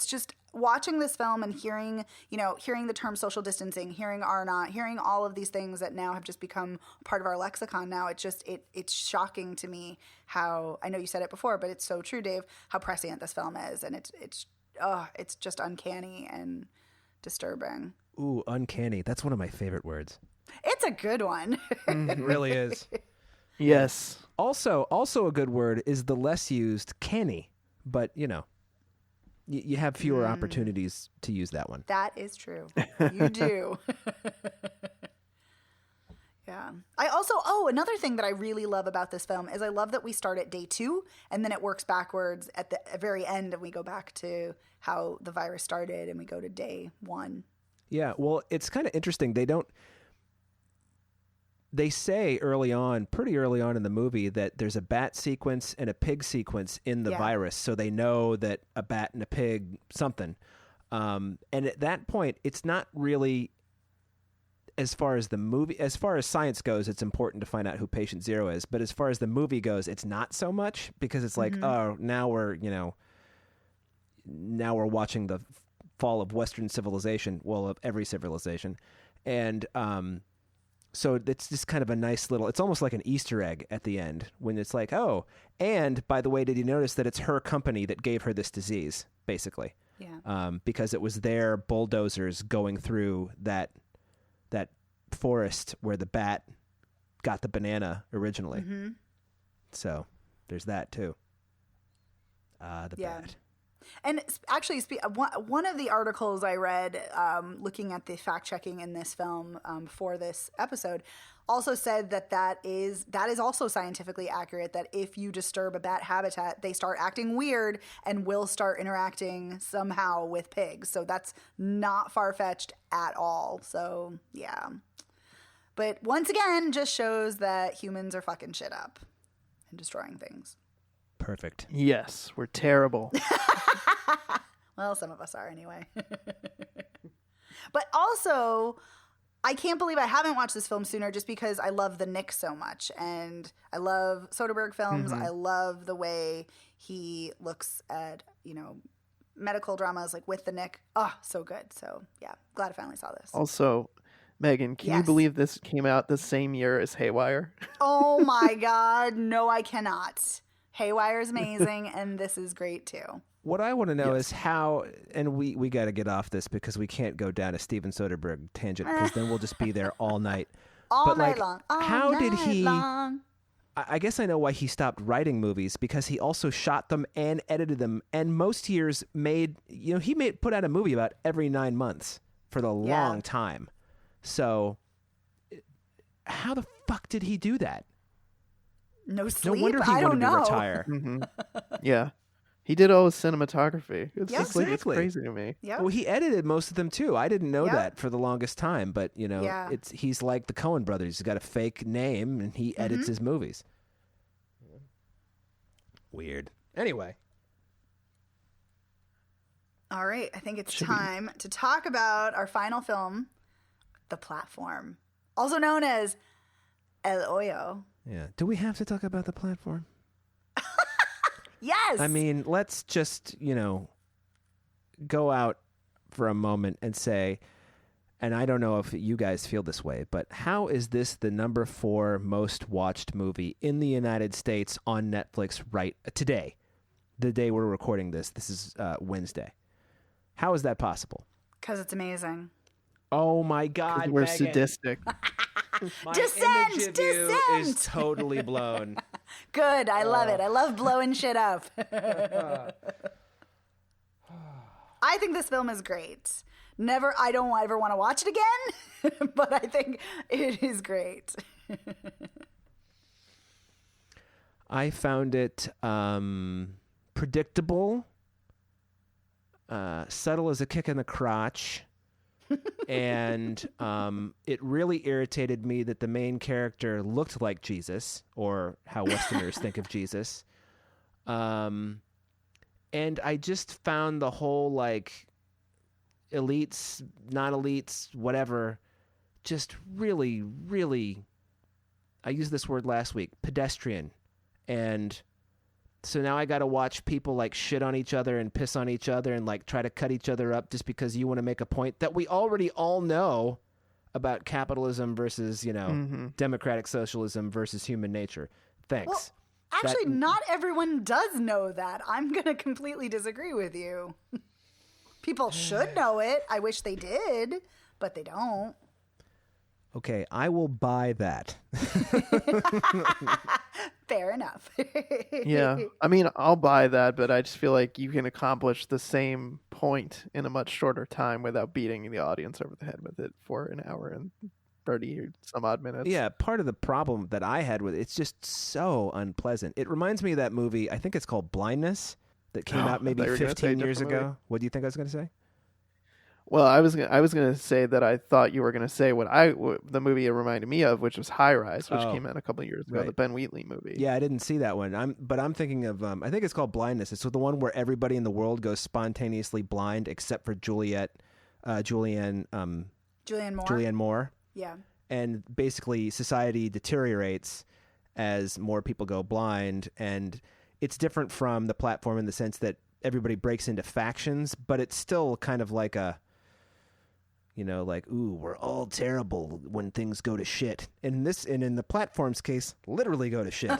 [SPEAKER 3] just watching this film and hearing the term social distancing, hearing R0, hearing all of these things that now have just become part of our lexicon now. It's shocking to me how, I know you said it before, but it's so true, Dave, how prescient this film is. And it's just uncanny and disturbing.
[SPEAKER 2] Ooh, uncanny. That's one of my favorite words.
[SPEAKER 3] It's a good one.
[SPEAKER 2] It really is.
[SPEAKER 1] Yes.
[SPEAKER 2] Also a good word is the less used canny, but you have fewer opportunities to use that one.
[SPEAKER 3] That is true. You do. Yeah. I also, another thing that I really love about this film is I love that we start at day 2 and then it works backwards at the very end, and we go back to how the virus started and we go to day 1.
[SPEAKER 2] Yeah, well, it's kind of interesting. They say pretty early on in the movie, that there's a bat sequence and a pig sequence in the virus. So they know that a bat and a pig, something. And at that point, it's not really, as far as science goes, it's important to find out who patient 0 is. But as far as the movie goes, it's not so much, because it's like, now we're watching the fall of Western civilization, well, of every civilization. And, so it's just kind of a nice little, it's almost like an Easter egg at the end, when it's like, and by the way, did you notice that it's her company that gave her this disease, basically?
[SPEAKER 3] Yeah.
[SPEAKER 2] Because it was their bulldozers going through that forest where the bat got the banana originally. Mm-hmm. So there's that too. The bat.
[SPEAKER 3] And actually, one of the articles I read looking at the fact checking in this film for this episode also said that is also scientifically accurate, that if you disturb a bat habitat, they start acting weird and will start interacting somehow with pigs. So that's not far-fetched at all. So, yeah. But once again, just shows that humans are fucking shit up and destroying things.
[SPEAKER 2] Perfect.
[SPEAKER 1] Yes, we're terrible.
[SPEAKER 3] Well, some of us are anyway. But also, I can't believe I haven't watched this film sooner just because I love the Nick so much. And I love Soderbergh films.
[SPEAKER 1] Mhm.
[SPEAKER 3] I love the way he looks at, medical dramas like with the Nick. Oh, so good. So, yeah, glad I finally saw this.
[SPEAKER 1] Also, Megan, can you
[SPEAKER 3] Yes.
[SPEAKER 1] believe this came out the same year as Haywire?
[SPEAKER 3] Oh my God. No, I cannot. Haywire is amazing, and this is great too.
[SPEAKER 2] What I want to know
[SPEAKER 1] Yes.
[SPEAKER 2] is how, and we got to get off this because we can't go down a Steven Soderbergh tangent because then we'll just be there all night.
[SPEAKER 3] All
[SPEAKER 2] But,
[SPEAKER 3] night
[SPEAKER 2] like,
[SPEAKER 3] long. All
[SPEAKER 2] how did
[SPEAKER 3] night
[SPEAKER 2] he-
[SPEAKER 3] long.
[SPEAKER 2] I guess I know why he stopped writing movies, because he also shot them and edited them, and most years put out a movie about every 9 months for the
[SPEAKER 3] Yeah.
[SPEAKER 2] long time. So how the fuck did he do that?
[SPEAKER 3] No
[SPEAKER 2] No
[SPEAKER 3] sleep?
[SPEAKER 2] wonder he
[SPEAKER 3] I don't
[SPEAKER 2] wanted to
[SPEAKER 3] know.
[SPEAKER 2] retire.
[SPEAKER 1] Hmm. Yeah. He did all his cinematography. It's
[SPEAKER 3] Yeah.
[SPEAKER 1] just like, it's
[SPEAKER 2] Exactly.
[SPEAKER 1] crazy to me.
[SPEAKER 3] Yep.
[SPEAKER 2] Well, he edited most of them too. I didn't know
[SPEAKER 3] Yep.
[SPEAKER 2] that for the longest time, but
[SPEAKER 3] Yeah.
[SPEAKER 2] he's like the Coen brothers. He's got a fake name and he edits his movies. Weird. Anyway,
[SPEAKER 3] All right. I think it's
[SPEAKER 1] Should we-
[SPEAKER 3] time to talk about our final film, The Platform, also known as El Hoyo.
[SPEAKER 2] yeah. Do we have to talk about the platform?
[SPEAKER 3] Yes.
[SPEAKER 2] I mean, let's just, go out for a moment and say, and I don't know if you guys feel this way, but how is this the number 4 most watched movie in the United States on Netflix right today? The day we're recording this. This is Wednesday. How is that possible?
[SPEAKER 3] because it's amazing.
[SPEAKER 2] Oh my
[SPEAKER 1] 'Cause
[SPEAKER 2] God,
[SPEAKER 1] we're
[SPEAKER 2] Megan.
[SPEAKER 1] sadistic.
[SPEAKER 2] My
[SPEAKER 3] Descent,
[SPEAKER 2] image of you is
[SPEAKER 3] descent.
[SPEAKER 2] totally blown.
[SPEAKER 3] Good. I love it. I love blowing shit up. I think this film is great. I don't ever want to watch it again, but I think it is great.
[SPEAKER 2] I found it predictable, subtle as a kick in the crotch, and it really irritated me that the main character looked like Jesus, or how Westerners think of Jesus. And I just found the whole, like, elites, not elites, whatever, just really, really, I used this word last week, pedestrian. And so now I got to watch people like shit on each other and piss on each other and like try to cut each other up just because you want to make a point that we already all know about capitalism versus, democratic socialism versus human nature. Thanks.
[SPEAKER 3] Well, actually, not everyone does know that. I'm going to completely disagree with you. People should know it. I wish they did, but they don't.
[SPEAKER 2] Okay, I will buy that.
[SPEAKER 3] Fair enough.
[SPEAKER 1] Yeah. I mean, I'll buy that, but I just feel like you can accomplish the same point in a much shorter time without beating the audience over the head with it for an hour and 30 or some odd minutes.
[SPEAKER 2] Yeah, part of the problem that I had with it's just so unpleasant. It reminds me of that movie, I think it's called Blindness, that came out maybe
[SPEAKER 1] thought you were gonna say a
[SPEAKER 2] 15 years
[SPEAKER 1] different
[SPEAKER 2] ago.
[SPEAKER 1] movie.
[SPEAKER 2] What do you think I was going to say?
[SPEAKER 1] Well, I was gonna say that I thought you were gonna say the movie it reminded me of, which was High Rise, which
[SPEAKER 2] Oh,
[SPEAKER 1] came out a couple of years ago,
[SPEAKER 2] right.
[SPEAKER 1] the Ben Wheatley movie.
[SPEAKER 2] Yeah, I didn't see that one. I'm thinking of I think it's called Blindness. It's the one where everybody in the world goes spontaneously blind except for Julianne
[SPEAKER 3] Julianne Moore. Yeah.
[SPEAKER 2] And basically society deteriorates as more people go blind, and it's different from The Platform in the sense that everybody breaks into factions, but it's still kind of like a like, ooh, we're all terrible when things go to shit. And in The Platform's case, literally go to shit.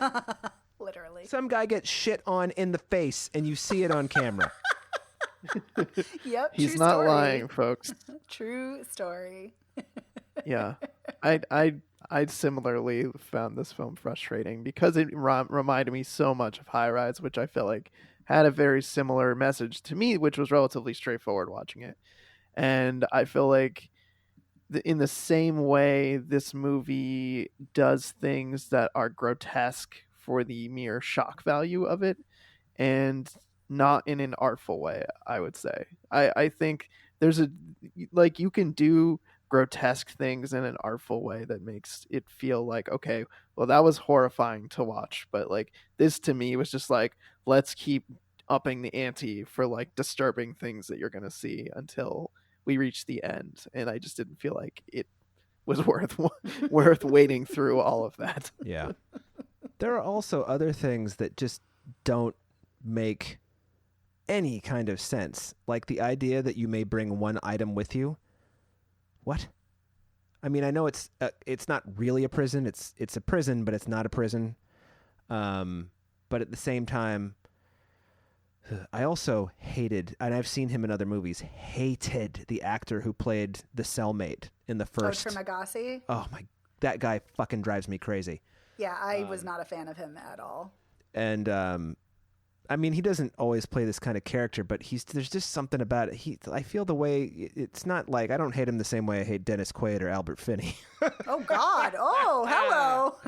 [SPEAKER 3] Literally.
[SPEAKER 2] Some guy gets shit on in the face, and you see it on camera.
[SPEAKER 3] Yep.
[SPEAKER 1] He's
[SPEAKER 3] true
[SPEAKER 1] not
[SPEAKER 3] story.
[SPEAKER 1] lying, folks.
[SPEAKER 3] True story.
[SPEAKER 1] Yeah. I similarly found this film frustrating because it reminded me so much of High Rise, which I felt like had a very similar message to me, which was relatively straightforward watching it. And I feel like in the same way, this movie does things that are grotesque for the mere shock value of it, and not in an artful way, I would say. I think there's you can do grotesque things in an artful way that makes it feel like, okay, well, that was horrifying to watch, but like this to me was just like, let's keep upping the ante for like disturbing things that you're going to see until we reach the end. And I just didn't feel like it was worth waiting through all of that.
[SPEAKER 2] Yeah. There are also other things that just don't make any kind of sense. Like the idea that you may bring one item with you. What? I mean, I know it's not really a prison. It's a prison, but it's not a prison. But at the same time, I also hated, and I've seen him in other movies, hated the actor who played the cellmate in the first.
[SPEAKER 3] Trimagasi?
[SPEAKER 2] Oh my, that guy fucking drives me crazy.
[SPEAKER 3] Yeah, I was not a fan of him at all.
[SPEAKER 2] And I mean, he doesn't always play this kind of character, but there's just something about it. I feel the way it's not like I don't hate him the same way I hate Dennis Quaid or Albert Finney.
[SPEAKER 3] Oh God! Oh, hello.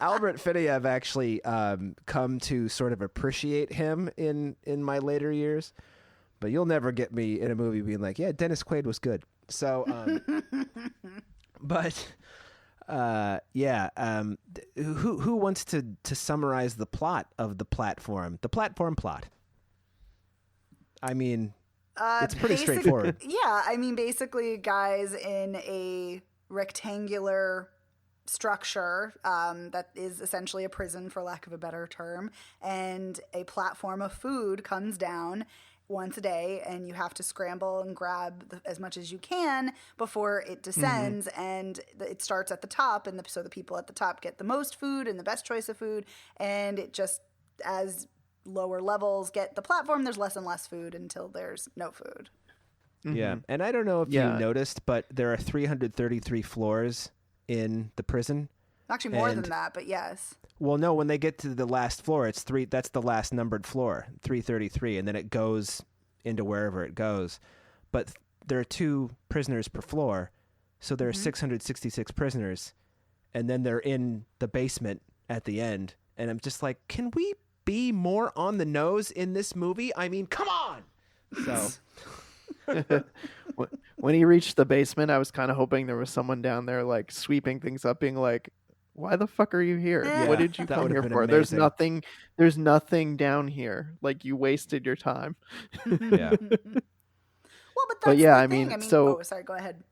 [SPEAKER 2] Albert Finney, I've actually come to sort of appreciate him in my later years, but you'll never get me in a movie being like, yeah, Dennis Quaid was good. So, but. Who wants to summarize the plot of the platform plot? I mean, it's pretty straightforward.
[SPEAKER 3] Yeah, I mean, basically, guys in a rectangular structure that is essentially a prison, for lack of a better term, and a platform of food comes down once a day, and you have to scramble and grab as much as you can before it descends. And it starts at the top, and so the people at the top get the most food and the best choice of food, and it just, as lower levels get the platform, there's less and less food until there's no food.
[SPEAKER 2] Yeah, and I don't know if you noticed, but there are 333 floors in the prison.
[SPEAKER 3] Actually more than that, but yes.
[SPEAKER 2] Well, no, when they get to the last floor, it's 3. That's the last numbered floor, 333, and then it goes into wherever it goes. But there are 2 prisoners per floor, so there are 666 prisoners, and then they're in the basement at the end. And I'm just like, can we be more on the nose in this movie? I mean, come on! So...
[SPEAKER 1] When he reached the basement, I was kind of hoping there was someone down there like sweeping things up, being like, why the fuck are you here?
[SPEAKER 3] Yeah,
[SPEAKER 1] what did you come here for?
[SPEAKER 2] Amazing.
[SPEAKER 1] There's nothing down here. Like, you wasted your time.
[SPEAKER 2] Yeah.
[SPEAKER 3] Well, but that's the thing. So... Oh, sorry, go ahead.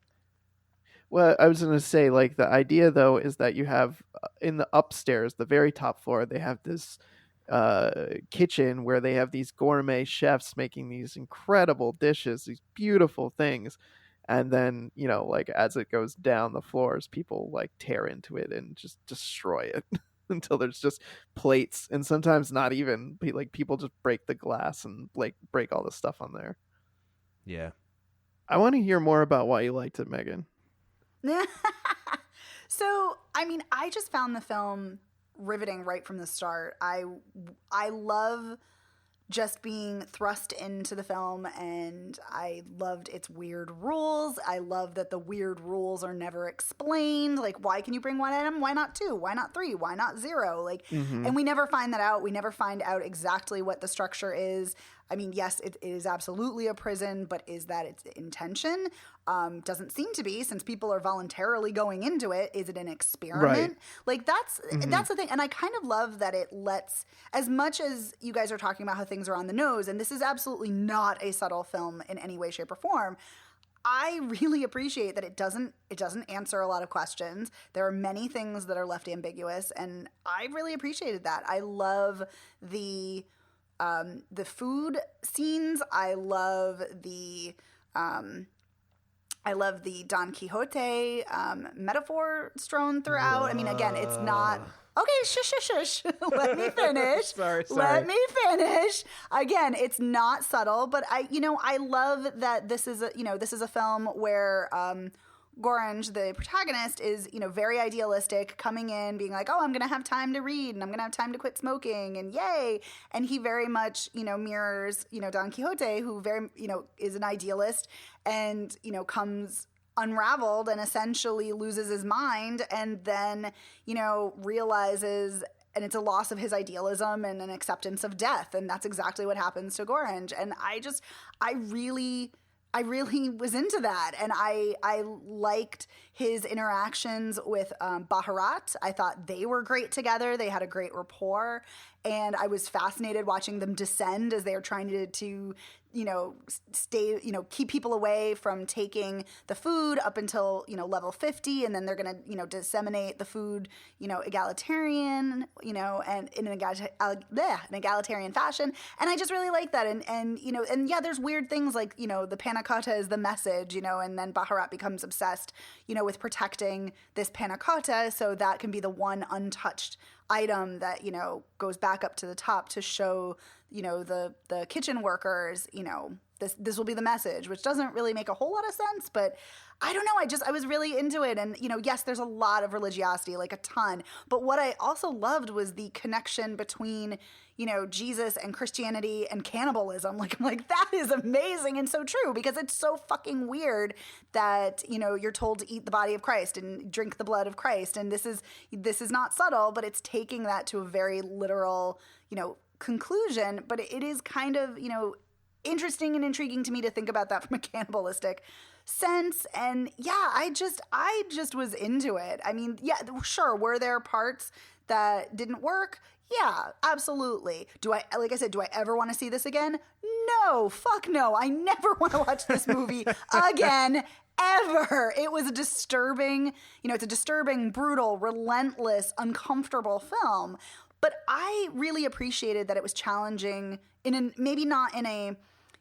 [SPEAKER 1] Well, I was going to say, like, the idea, though, is that you have in the upstairs, the very top floor, they have this kitchen where they have these gourmet chefs making these incredible dishes, these beautiful things. And then, you know, like, as it goes down the floors, people like tear into it and just destroy it until there's just plates. And sometimes not even, like, people just break the glass and like break all the stuff on there.
[SPEAKER 2] Yeah.
[SPEAKER 3] I
[SPEAKER 1] want to hear more about why you liked it, Megan.
[SPEAKER 3] So, I mean, I just found the film riveting right from the start. I love just being thrust into the film, and I loved its weird rules. I love that the weird rules are never explained. Like, why can you bring one item? Why not 2? Why not 3? Why not 0? Like, and we never find that out. We never find out exactly what the structure is. I mean, yes, it is absolutely a prison, but is that its intention? Doesn't seem to be, since people are voluntarily going into it. Is it an experiment?
[SPEAKER 1] Right.
[SPEAKER 3] Like, that's the thing. And I kind of love that it lets, as much as you guys are talking about how things are on the nose, and this is absolutely not a subtle film in any way, shape, or form, I really appreciate that it doesn't answer a lot of questions. There are many things that are left ambiguous, and I really appreciated that. I love the food scenes. I love the Don Quixote metaphor strewn throughout. I mean, again, it's not... Okay, shush. Let me finish.
[SPEAKER 2] Sorry.
[SPEAKER 3] Let me finish. Again, it's not subtle, but I love that this is a film where Gorange, the protagonist, is, very idealistic, coming in, being like, oh, I'm going to have time to read, and I'm going to have time to quit smoking, and yay. And he very much, mirrors, Don Quixote, who very, is an idealist, and, comes unraveled and essentially loses his mind, and then, realizes, and it's a loss of his idealism and an acceptance of death. And that's exactly what happens to Gorange. And I really was into that, and I liked his interactions with Baharat. I thought they were great together. They had a great rapport, and I was fascinated watching them descend as they were trying to stay, keep people away from taking the food up until, level 50. And then they're going to, disseminate the food, egalitarian, and in an egalitarian fashion. And I just really like that. And yeah, there's weird things like, the panna cotta is the message, and then Bharat becomes obsessed, with protecting this panna cotta. So that can be the one untouched item that, goes back up to the top to show, the kitchen workers, this will be the message, which doesn't really make a whole lot of sense, but I don't know. I was really into it. And, yes, there's a lot of religiosity, like a ton. But what I also loved was the connection between, Jesus and Christianity and cannibalism. Like, I'm like, that is amazing and so true, because it's so fucking weird that, you're told to eat the body of Christ and drink the blood of Christ. And this is not subtle, but it's taking that to a very literal, conclusion. But it is kind of, interesting and intriguing to me to think about that from a cannibalistic sense. And yeah, I just was into it. I mean, yeah, sure, were there parts that didn't work? Yeah, absolutely. Like I said, do I ever want to see this again? No, fuck no. I never want to watch this movie again, ever. It was a disturbing, it's a disturbing, brutal, relentless, uncomfortable film. But I really appreciated that it was challenging maybe not in a,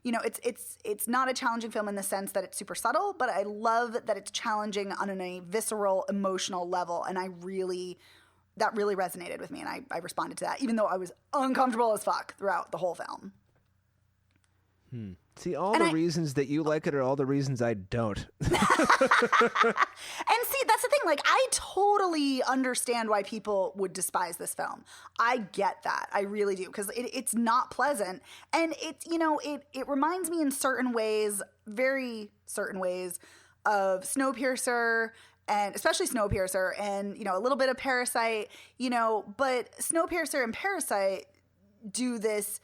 [SPEAKER 3] it's not a challenging film in the sense that it's super subtle, but I love that it's challenging on a visceral, emotional level. And that really resonated with me. And I responded to that, even though I was uncomfortable as fuck throughout the whole film.
[SPEAKER 2] See, all the reasons that you like it are all the reasons I don't.
[SPEAKER 3] And see, that's the thing. Like, I totally understand why people would despise this film. I get that. I really do. Because it's not pleasant. And it reminds me in certain ways, very certain ways, of Snowpiercer, and especially Snowpiercer, and, a little bit of Parasite, but Snowpiercer and Parasite do this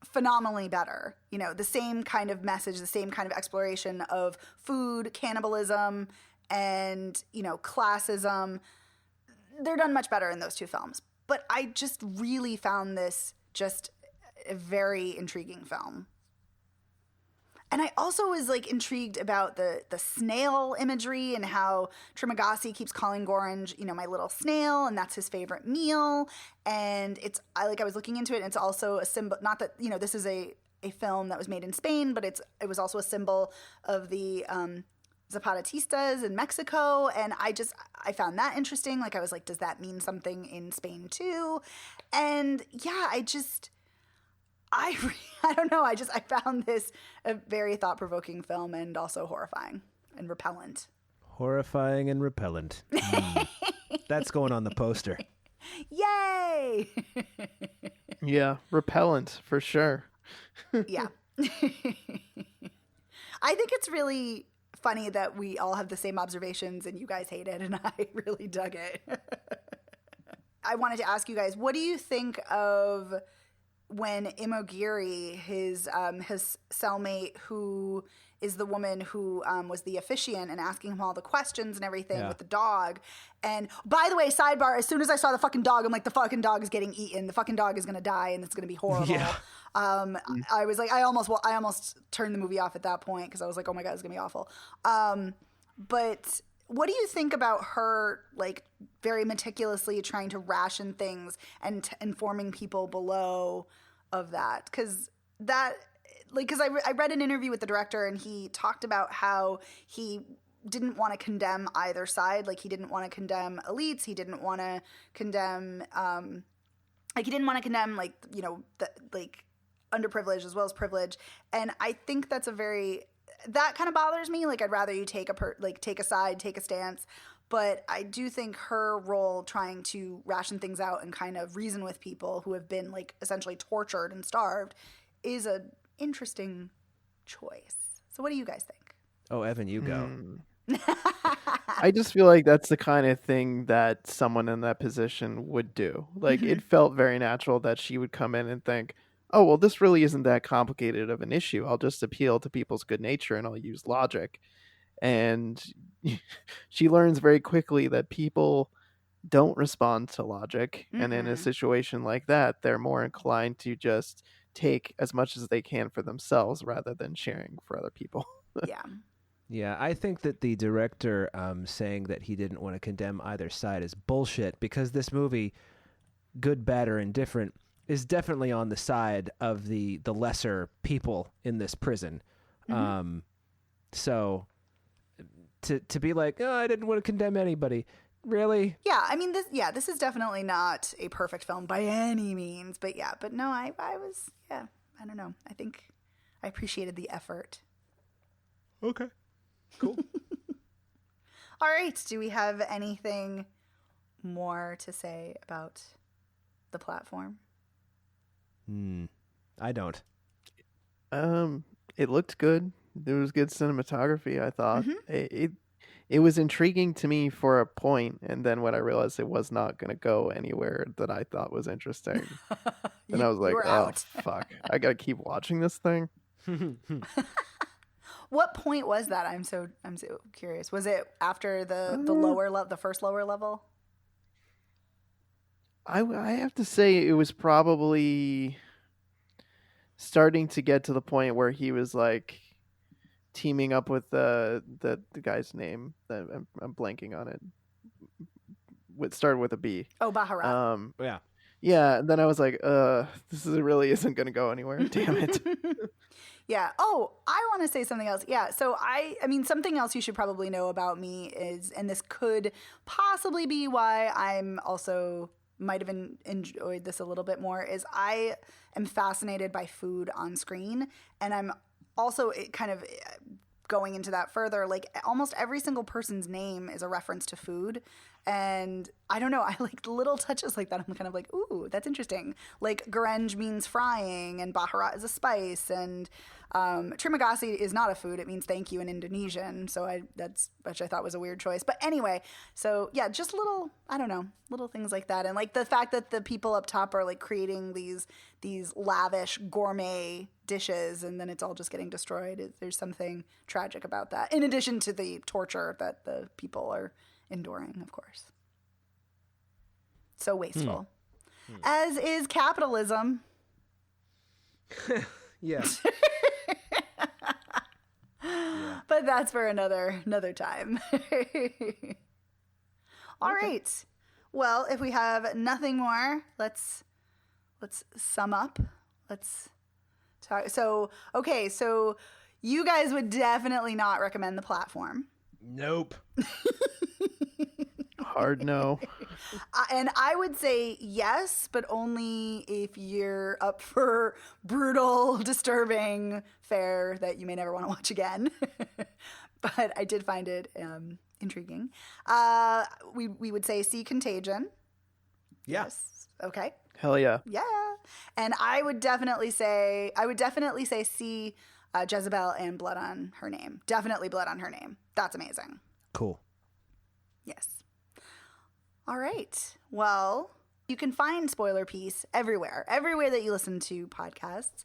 [SPEAKER 3] phenomenally better. The same kind of message, the same kind of exploration of food, cannibalism, and, classism. They're done much better in those two films. But I just really found this just a very intriguing film. And I also was like intrigued about the snail imagery and how Trimagasi keeps calling Gorange, my little snail, and that's his favorite meal. And I was looking into it, and it's also a symbol, not that, this is a film that was made in Spain, but it was also a symbol of the Zapatistas in Mexico. And I found that interesting. Like, I was like, does that mean something in Spain too? And yeah, I don't know. I found this a very thought-provoking film, and also horrifying and repellent.
[SPEAKER 2] Horrifying and repellent. That's going on the poster.
[SPEAKER 3] Yay!
[SPEAKER 1] Yeah, repellent for sure.
[SPEAKER 3] Yeah. I think it's really funny that we all have the same observations and you guys hate it, and I really dug it. I wanted to ask you guys, what do you think of when Imogiri, his cellmate, who is the woman who was the officiant and asking him all the questions and everything with the dog. And by the way, sidebar, as soon as I saw the fucking dog, I'm like, the fucking dog is getting eaten. The fucking dog is going to die, and it's going to be horrible. Yeah. I was like, I almost turned the movie off at that point, because I was like, oh my God, it's going to be awful. But what do you think about her, like, very meticulously trying to ration things and informing people below of that? Because I read an interview with the director, and he talked about how he didn't want to condemn either side. Like, he didn't want to condemn elites. He didn't want to condemn, underprivileged as well as privileged. And I think that's that kind of bothers me. Like, I'd rather you take a side, take a stance. But I do think her role trying to ration things out and kind of reason with people who have been, like, essentially tortured and starved is an interesting choice. So what do you guys think?
[SPEAKER 2] Oh, Evan, you go.
[SPEAKER 1] I just feel like that's the kind of thing that someone in that position would do. Like, it felt very natural that she would come in and think, oh, well, this really isn't that complicated of an issue. I'll just appeal to people's good nature and I'll use logic. And she learns very quickly that people don't respond to logic. And in a situation like that, they're more inclined to just take as much as they can for themselves rather than sharing for other people.
[SPEAKER 3] Yeah.
[SPEAKER 2] Yeah, I think that the director saying that he didn't want to condemn either side is bullshit, because this movie, good, bad, or indifferent, is definitely on the side of the lesser people in this prison. So to be like, oh, I didn't want to condemn anybody, really?
[SPEAKER 3] Yeah, I mean, this is definitely not a perfect film by any means, but no, I was, I don't know. I think I appreciated the effort.
[SPEAKER 2] Okay, cool.
[SPEAKER 3] All right, do we have anything more to say about the platform?
[SPEAKER 2] I don't.
[SPEAKER 1] It looked good. There was good cinematography, I thought. It was intriguing to me for a point, and then when I realized it was not going to go anywhere that I thought was interesting, then I was like, oh, fuck. I got to keep watching this thing.
[SPEAKER 3] What point was that? I'm so curious. Was it after the first lower level?
[SPEAKER 1] I have to say it was probably starting to get to the point where he was like teaming up with the guy's name that I'm blanking on it. It started with a B.
[SPEAKER 3] Oh, Baharat.
[SPEAKER 2] Yeah.
[SPEAKER 1] Yeah, and then I was like, this really isn't going to go anywhere. Damn it.
[SPEAKER 3] Yeah. Oh, I want to say something else. Yeah. So I mean, something else you should probably know about me is, and this could possibly be why I'm also might have enjoyed this a little bit more, is I am fascinated by food on screen, and I'm also kind of going into that further, like almost every single person's name is a reference to food. And I don't know, I like little touches like that. I'm kind of like, ooh, that's interesting. Like Garenj means frying, and Baharat is a spice, and Trimagasi is not a food. It means thank you in Indonesian. So which I thought was a weird choice. But anyway, so yeah, just little things like that. And like the fact that the people up top are like creating these lavish gourmet dishes, and then it's all just getting destroyed. There's something tragic about that, in addition to the torture that the people are enduring, of course. So wasteful. As is capitalism.
[SPEAKER 2] Yeah.
[SPEAKER 3] But that's for another time. All right. Well, if we have nothing more, let's sum up. Let's talk. So you guys would definitely not recommend the platform.
[SPEAKER 2] Nope.
[SPEAKER 1] Hard no.
[SPEAKER 3] And I would say yes, but only if you're up for brutal, disturbing fare that you may never want to watch again. But I did find it intriguing. We would say see Contagion.
[SPEAKER 2] Yeah.
[SPEAKER 3] Yes. Okay.
[SPEAKER 1] Hell yeah.
[SPEAKER 3] Yeah. And I would definitely say see Jezebel and Blood on Her Name. Definitely Blood on Her Name. That's amazing.
[SPEAKER 2] Cool.
[SPEAKER 3] Yes. All right. Well, you can find Spoiler Piece everywhere that you listen to podcasts.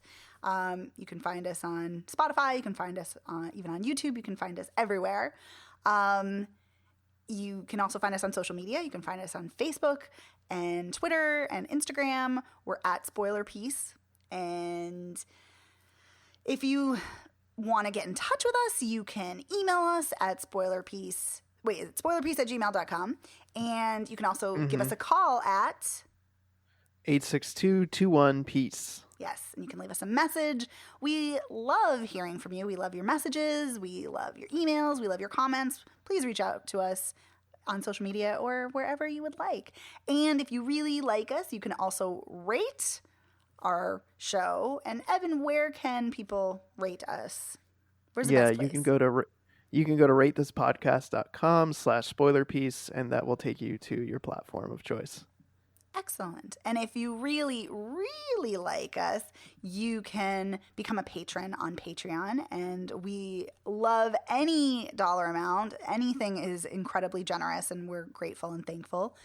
[SPEAKER 3] You can find us on Spotify. You can find us even on YouTube. You can find us everywhere. You can also find us on social media. You can find us on Facebook and Twitter and Instagram. We're at Spoiler Piece. And if you want to get in touch with us, you can email us at spoilerpiece@gmail.com. And you can also give us a call at
[SPEAKER 1] 862-21-PEACE.
[SPEAKER 3] Yes, and you can leave us a message. We love hearing from you. We love your messages. We love your emails. We love your comments. Please reach out to us on social media or wherever you would like. And if you really like us, you can also rate our show. And Evan, where can people rate us? Where's the best place?
[SPEAKER 1] You can go to ratethispodcast.com/spoilerpiece, and that will take you to your platform of choice.
[SPEAKER 3] Excellent. And if you really, really like us, you can become a patron on Patreon. And we love any dollar amount. Anything is incredibly generous, and we're grateful and thankful.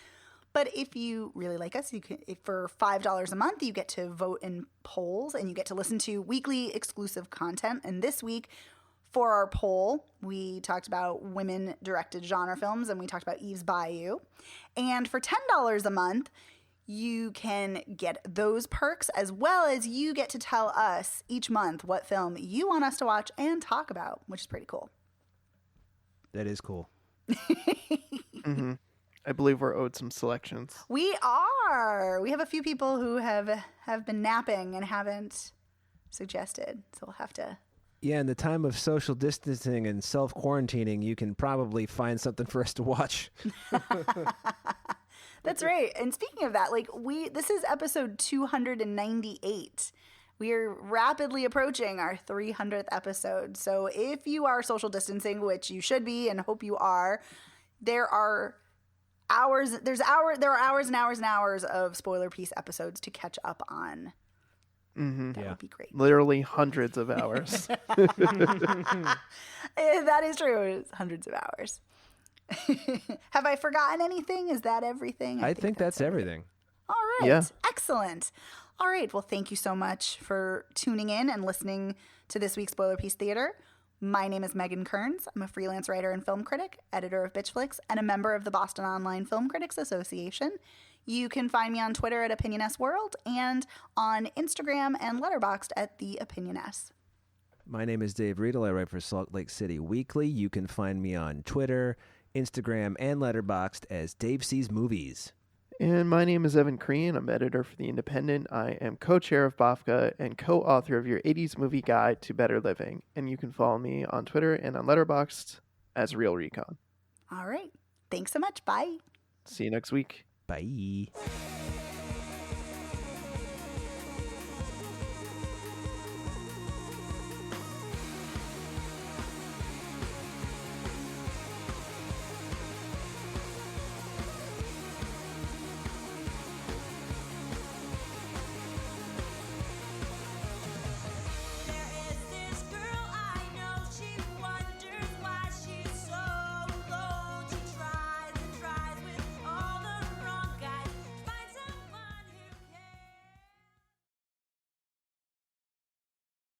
[SPEAKER 3] But if you really like us, you can, for $5 a month, you get to vote in polls, and you get to listen to weekly exclusive content. And this week, for our poll, we talked about women-directed genre films, and we talked about Eve's Bayou. And for $10 a month, you can get those perks, as well as you get to tell us each month what film you want us to watch and talk about, which is pretty cool.
[SPEAKER 2] That is cool.
[SPEAKER 1] Mm-hmm. I believe we're owed some selections.
[SPEAKER 3] We are. We have a few people who have been napping and haven't suggested, so we'll have to.
[SPEAKER 2] Yeah, in the time of social distancing and self-quarantining, you can probably find something for us to watch.
[SPEAKER 3] That's right. And speaking of that, this is episode 298. We are rapidly approaching our 300th episode. So if you are social distancing, which you should be and hope you are, there are hours and hours and hours of spoiler piece episodes to catch up on.
[SPEAKER 1] Mm-hmm.
[SPEAKER 3] That would be great.
[SPEAKER 1] Literally hundreds of hours.
[SPEAKER 3] That is true. It's hundreds of hours. Have I forgotten anything? Is that everything?
[SPEAKER 2] I think that's everything.
[SPEAKER 3] All right.
[SPEAKER 1] Yeah.
[SPEAKER 3] Excellent. All right. Well, thank you so much for tuning in and listening to this week's Spoiler Piece Theater. My name is Megan Kearns. I'm a freelance writer and film critic, editor of Bitch Flicks, and a member of the Boston Online Film Critics Association. You can find me on Twitter at OpinionSWorld and on Instagram and Letterboxd at The Opinion S.
[SPEAKER 2] My name is Dave Riedel. I write for Salt Lake City Weekly. You can find me on Twitter, Instagram, and Letterboxd as Dave Sees Movies.
[SPEAKER 1] And my name is Evan Crean. I'm editor for The Independent. I am co-chair of BAFCA and co-author of your 80s movie guide to better living. And you can follow me on Twitter and on Letterboxd as Real Recon.
[SPEAKER 3] All right. Thanks so much. Bye.
[SPEAKER 1] See you next week.
[SPEAKER 2] Bye.